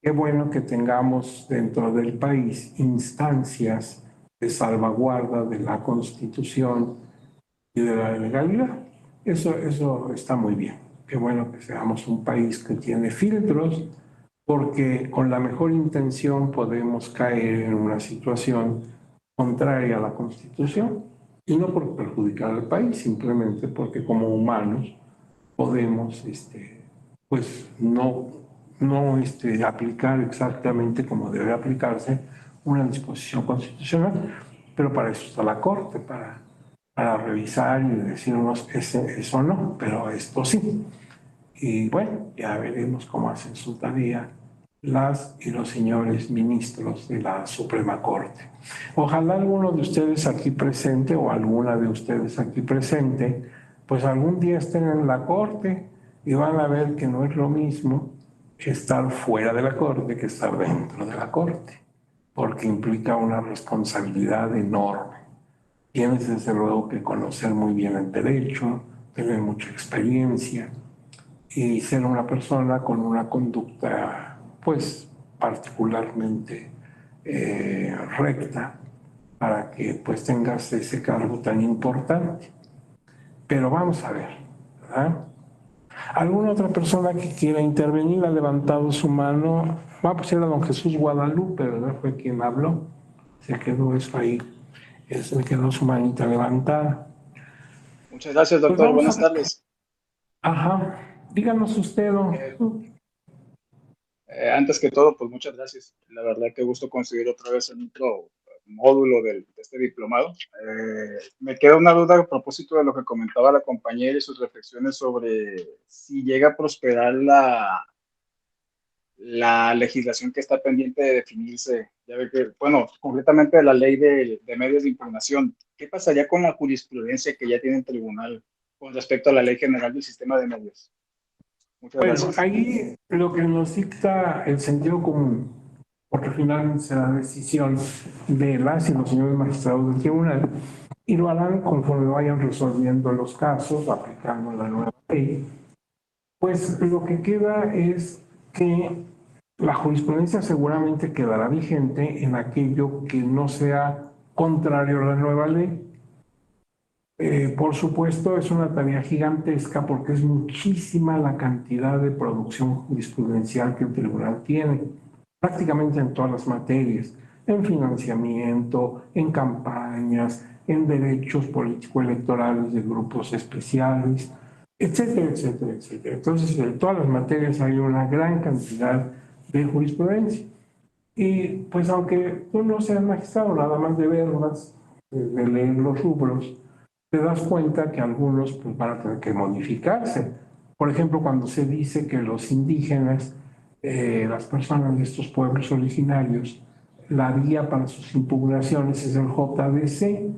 Qué bueno que tengamos dentro del país instancias de salvaguarda de la Constitución y de la legalidad. Eso está muy bien. Qué bueno que seamos un país que tiene filtros, porque con la mejor intención podemos caer en una situación contraria a la Constitución y no por perjudicar al país, simplemente porque como humanos podemos pues no aplicar exactamente como debe aplicarse una disposición constitucional, pero para eso está la Corte, para revisar y decirnos eso no, pero esto sí. Y bueno, ya veremos cómo hacen su tarea las y los señores ministros de la Suprema Corte. Ojalá alguno de ustedes aquí presente o alguna de ustedes aquí presente, pues algún día estén en la Corte y van a ver que no es lo mismo estar fuera de la Corte que estar dentro de la Corte, porque implica una responsabilidad enorme. Tienes desde luego que conocer muy bien el derecho, tener mucha experiencia y ser una persona con una conducta pues particularmente recta para que pues tengas ese cargo tan importante. Pero vamos a ver, ¿verdad? ¿Alguna otra persona que quiera intervenir ha levantado su mano? Va a pues era don Jesús Guadalupe, ¿verdad? Fue quien habló. Se quedó eso ahí. Se quedó su manita levantada. Muchas gracias, Pues doctor. vamos Buenas a... tardes. Ajá. Díganos usted, don. Antes que todo, pues muchas gracias. La verdad que gusto conseguir otra vez el otro módulo de este diplomado. Me queda una duda a propósito de lo que comentaba la compañera y sus reflexiones sobre si llega a prosperar la legislación que está pendiente de definirse. Ya ve que, bueno, concretamente de la ley de medios de impugnación. ¿Qué pasaría con la jurisprudencia que ya tiene el tribunal con respecto a la ley general del sistema de medios? Muchas Bueno, gracias. ahí lo que nos dicta el sentido común, porque al final será decisión de las y los señores magistrados del tribunal, y lo harán conforme vayan resolviendo los casos, aplicando la nueva ley. Pues lo que queda es que la jurisprudencia seguramente quedará vigente en aquello que no sea contrario a la nueva ley. Por supuesto, es una tarea gigantesca porque es muchísima la cantidad de producción jurisprudencial que el tribunal tiene, prácticamente en todas las materias, en financiamiento, en campañas, en derechos político-electorales de grupos especiales, etcétera, etcétera, etcétera. Entonces, en todas las materias hay una gran cantidad de jurisprudencia. Y pues aunque tú no seas magistrado, nada más de verlas, de leer los rubros, te das cuenta que algunos pues, van a tener que modificarse. Por ejemplo, cuando se dice que los indígenas, las personas de estos pueblos originarios, la vía para sus impugnaciones es el JDC.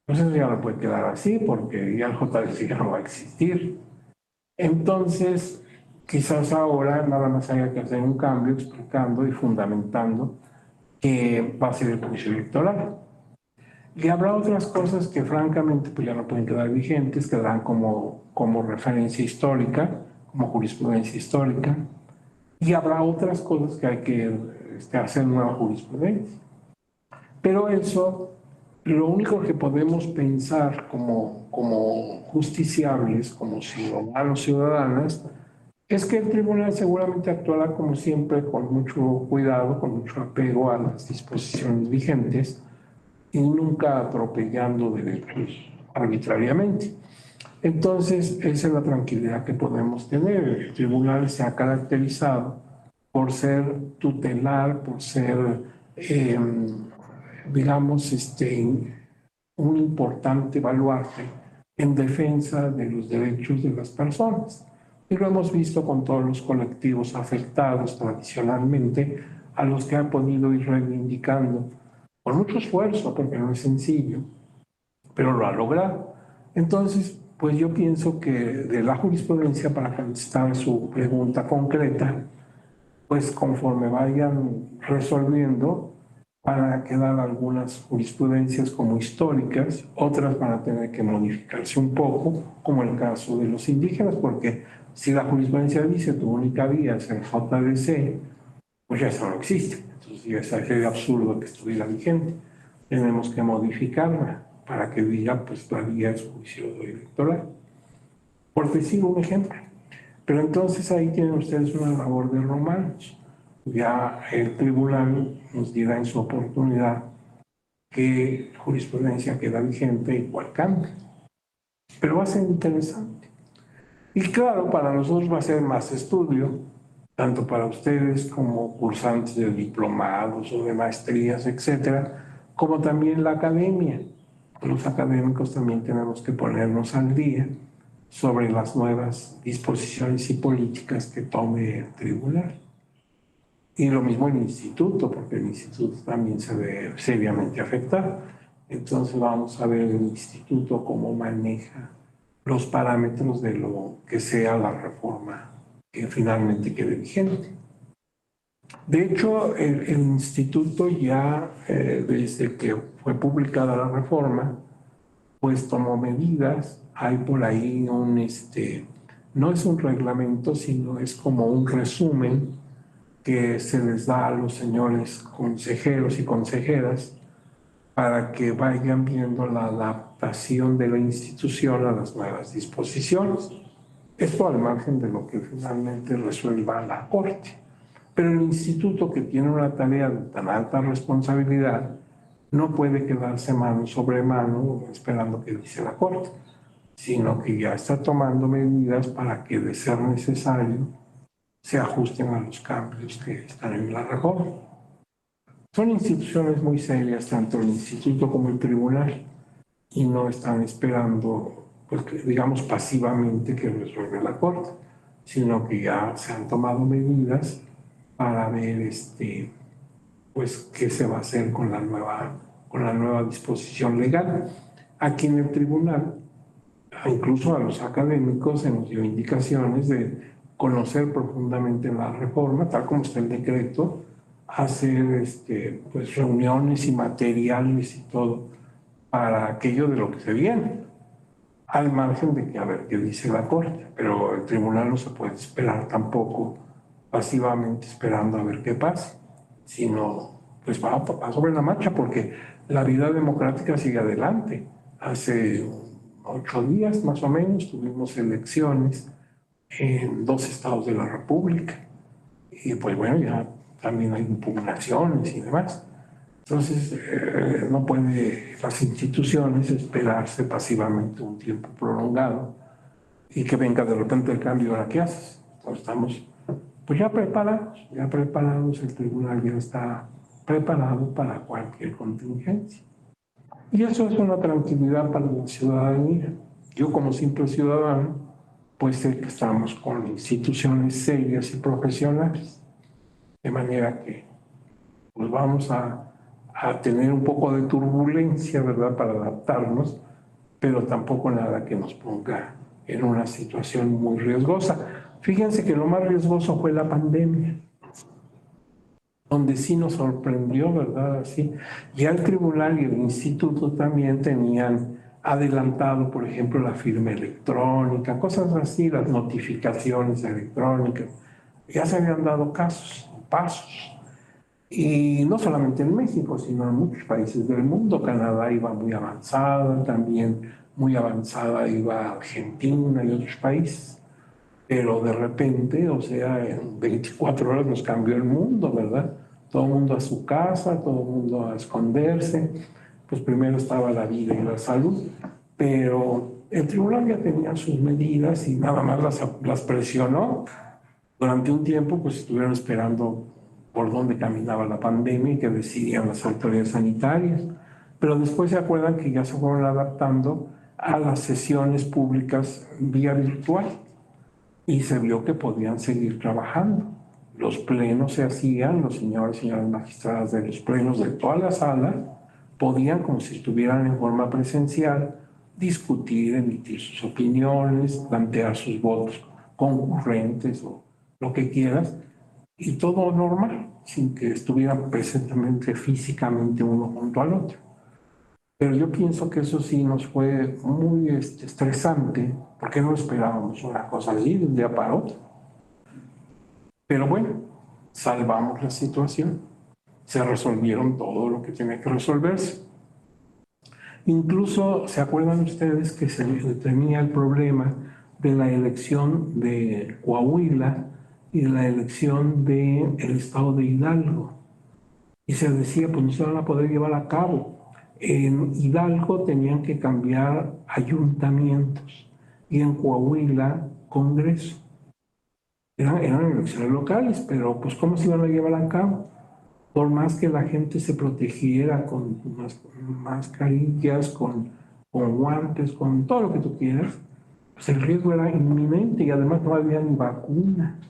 Entonces ya no puede quedar así porque ya el JDC ya no va a existir. Entonces, quizás ahora nada más haya que hacer un cambio explicando y fundamentando que va a ser el juicio electoral. Y habrá otras cosas que francamente pues ya no pueden quedar vigentes, quedarán como referencia histórica, como jurisprudencia histórica. Y habrá otras cosas que hay que hacer nueva jurisprudencia. Pero eso, lo único que podemos pensar como justiciables, como ciudadanos, ciudadanas, es que el tribunal seguramente actuará como siempre con mucho cuidado, con mucho apego a las disposiciones vigentes y nunca atropellando derechos arbitrariamente. Entonces, esa es la tranquilidad que podemos tener. El tribunal se ha caracterizado por ser tutelar, por ser, digamos, un importante baluarte en defensa de los derechos de las personas. Y lo hemos visto con todos los colectivos afectados tradicionalmente, a los que han podido ir reivindicando con mucho esfuerzo, porque no es sencillo, pero lo ha logrado. Entonces, pues yo pienso que de la jurisprudencia, para contestar su pregunta concreta, pues conforme vayan resolviendo, van a quedar algunas jurisprudencias como históricas, otras van a tener que modificarse un poco, como el caso de los indígenas, porque si la jurisprudencia dice tu única vía es el JDC, pues ya eso no existe. Entonces ya sería absurdo que estuviera vigente. Tenemos que modificarla para que diga, pues la vía es juicio electoral. Por decir un ejemplo. Pero entonces ahí tienen ustedes una labor de romanos. Ya el tribunal nos dirá en su oportunidad qué jurisprudencia queda vigente y cuál cambia. Pero va a ser interesante. Y claro, para nosotros va a ser más estudio, tanto para ustedes como cursantes de diplomados o de maestrías, etcétera, como también la academia. Los académicos también tenemos que ponernos al día sobre las nuevas disposiciones y políticas que tome el tribunal. Y lo mismo el instituto, porque el instituto también se ve seriamente afectado. Entonces vamos a ver el instituto cómo maneja los parámetros de lo que sea la reforma que finalmente quede vigente. De hecho, el instituto ya, desde que fue publicada la reforma, pues tomó medidas. Hay por ahí no es un reglamento, sino es como un resumen que se les da a los señores consejeros y consejeras para que vayan viendo la adaptación de la institución a las nuevas disposiciones. Esto al margen de lo que finalmente resuelva la Corte. Pero el instituto, que tiene una tarea de tan alta responsabilidad, no puede quedarse mano sobre mano esperando que dice la Corte, sino que ya está tomando medidas para que, de ser necesario, se ajusten a los cambios que están en la reforma. Son instituciones muy serias, tanto el instituto como el tribunal, y no están esperando, pues, digamos, pasivamente que resuelva la Corte, sino que ya se han tomado medidas para ver pues qué se va a hacer con la nueva disposición legal. Aquí en el tribunal, incluso a los académicos se nos dio indicaciones de conocer profundamente la reforma, tal como está el decreto, hacer pues reuniones y materiales y todo para aquello de lo que se viene, al margen de que a ver qué dice la Corte. Pero el tribunal no se puede esperar tampoco pasivamente esperando a ver qué pasa, sino pues va sobre la marcha, porque la vida democrática sigue adelante. Hace 8 días más o menos tuvimos elecciones en 2 estados de la República y pues bueno, ya también hay impugnaciones y demás. Entonces no puede las instituciones esperarse pasivamente un tiempo prolongado y que venga de repente el cambio. ¿Ahora qué haces? Entonces estamos pues ya preparados, el tribunal ya está preparado para cualquier contingencia. Y eso es una tranquilidad para la ciudadanía. Yo, como simple ciudadano, pues sé que estamos con instituciones serias y profesionales, de manera que pues vamos a tener un poco de turbulencia, ¿verdad?, para adaptarnos, pero tampoco nada que nos ponga en una situación muy riesgosa. Fíjense que lo más riesgoso fue la pandemia, donde sí nos sorprendió, ¿verdad? Así. Ya el tribunal y el instituto también tenían adelantado, por ejemplo, la firma electrónica, cosas así, las notificaciones electrónicas. Ya se habían dado pasos. Y no solamente en México, sino en muchos países del mundo. Canadá iba muy avanzada, también muy avanzada iba Argentina y otros países. Pero de repente, o sea, en 24 horas nos cambió el mundo, ¿verdad? Todo el mundo a su casa, todo el mundo a esconderse. Pues primero estaba la vida y la salud, pero el tribunal ya tenía sus medidas y nada más las presionó. Durante un tiempo, pues estuvieron esperando por dónde caminaba la pandemia y que decidían las autoridades sanitarias. Pero después se acuerdan que ya se fueron adaptando a las sesiones públicas vía virtual y se vio que podían seguir trabajando. Los plenos se hacían, los señores y señoras magistradas de los plenos de toda la sala podían, como si estuvieran en forma presencial, discutir, emitir sus opiniones, plantear sus votos concurrentes o lo que quieras, y todo normal, sin que estuvieran presentemente físicamente uno junto al otro. Pero yo pienso que eso sí nos fue muy estresante, porque no esperábamos una cosa así de un día para otro. Pero bueno, salvamos la situación. Se resolvieron todo lo que tenía que resolverse. Incluso, ¿se acuerdan ustedes que se tenía el problema de la elección de Coahuila y de la elección del estado de Hidalgo? Y se decía, pues no se van a poder llevar a cabo. En Hidalgo tenían que cambiar ayuntamientos y en Coahuila Congreso. Eran elecciones locales, pero pues ¿cómo se iban a llevar a cabo? Por más que la gente se protegiera con mascarillas, con guantes, con todo lo que tú quieras, pues el riesgo era inminente y además no había ni vacuna.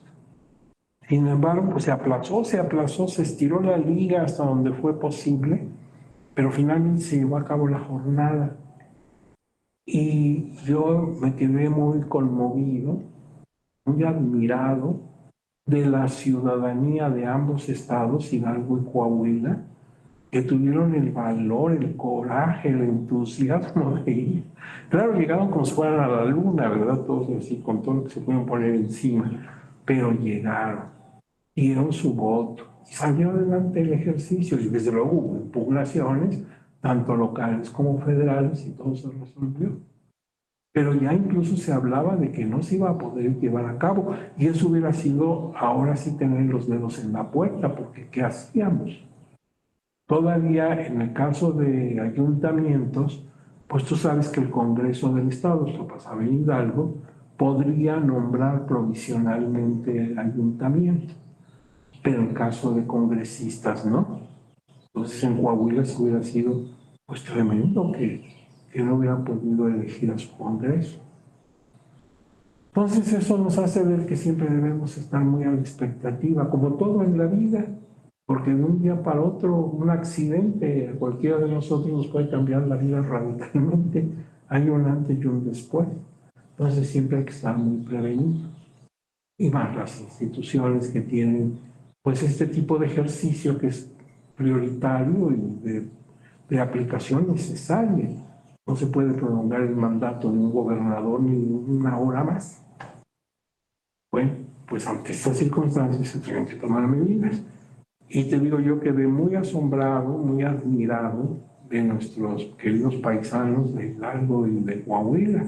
Sin embargo, pues se aplazó, se estiró la liga hasta donde fue posible, pero finalmente se llevó a cabo la jornada. Y yo me quedé muy conmovido, muy admirado de la ciudadanía de ambos estados, Hidalgo y Coahuila, que tuvieron el valor, el coraje, el entusiasmo de ir. Claro, llegaron como si fueran a la luna, ¿verdad? Todos así, con todo lo que se pueden poner encima, pero llegaron, dieron su voto y salió adelante el ejercicio. Y desde luego hubo impugnaciones, tanto locales como federales, y todo se resolvió. Pero ya incluso se hablaba de que no se iba a poder llevar a cabo, y eso hubiera sido ahora sí tener los dedos en la puerta, porque ¿qué hacíamos? Todavía en el caso de ayuntamientos, pues tú sabes que el Congreso del Estado, esto pasaba en Hidalgo, podría nombrar provisionalmente el ayuntamiento, pero en caso de congresistas no. Entonces en Coahuila se hubiera sido pues tremendo que no hubieran podido elegir a su Congreso. Entonces eso nos hace ver que siempre debemos estar muy a la expectativa, como todo en la vida, porque de un día para otro un accidente a cualquiera de nosotros nos puede cambiar la vida radicalmente. Hay un antes y un después. Entonces siempre hay que estar muy prevenidos. Y más las instituciones que tienen pues este tipo de ejercicio que es prioritario y de aplicación necesaria. No se puede prolongar el mandato de un gobernador ni una hora más. Bueno, pues ante estas circunstancias se tienen que tomar medidas. Y te digo, yo quedé muy asombrado, muy admirado de nuestros queridos paisanos de Hidalgo y de Coahuila,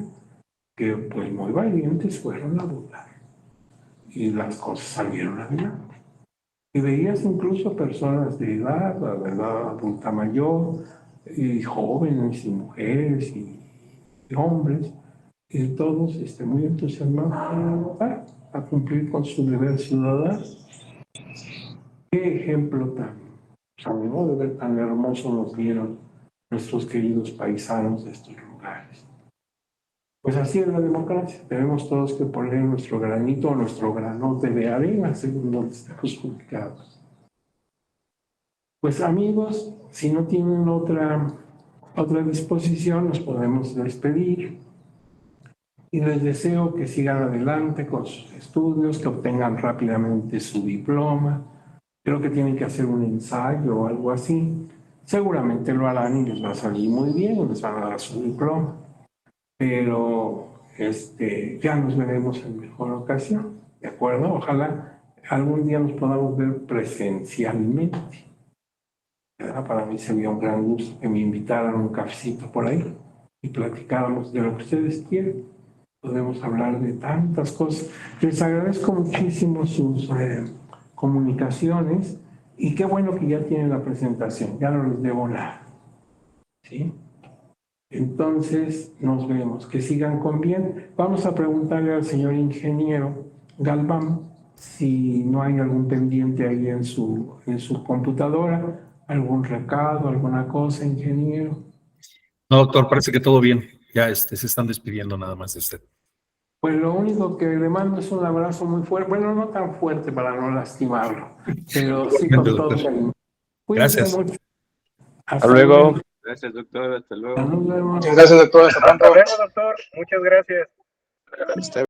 que pues muy valientes fueron a votar. Y las cosas salieron adelante. Y veías incluso personas de edad, la verdad, adulta mayor, y jóvenes y mujeres y hombres, y todos muy entusiasmados a cumplir con su deber ciudadano. Qué ejemplo tan de ver tan hermoso nos dieron nuestros queridos paisanos de estos lugares. Pues así es la democracia. Tenemos todos que poner nuestro granito o nuestro granote de arena según donde estemos ubicados. Pues amigos, si no tienen otra disposición, nos podemos despedir. Y les deseo que sigan adelante con sus estudios, que obtengan rápidamente su diploma. Creo que tienen que hacer un ensayo o algo así. Seguramente lo harán y les va a salir muy bien y les van a dar su diploma. Pero ya nos veremos en mejor ocasión, ¿de acuerdo? Ojalá algún día nos podamos ver presencialmente. Para mí sería un gran gusto que me invitaran a un cafecito por ahí y platicáramos de lo que ustedes quieren. Podemos hablar de tantas cosas. Les agradezco muchísimo sus comunicaciones y qué bueno que ya tienen la presentación. Ya no les debo nada. ¿Sí? Entonces, nos vemos. Que sigan con bien. Vamos a preguntarle al señor ingeniero Galván si no hay algún pendiente ahí en su computadora, algún recado, alguna cosa, ingeniero. No, doctor, parece que todo bien. Ya se están despidiendo nada más de usted. Pues lo único que le mando es un abrazo muy fuerte, bueno, no tan fuerte para no lastimarlo, pero sí con todo Doctor. cariño. Cuídense Gracias. mucho. Hasta luego. Gracias, doctor. Hasta luego. Nos vemos. Muchas gracias, doctor. Hasta pronto. Hasta luego, doctor. Muchas gracias. Está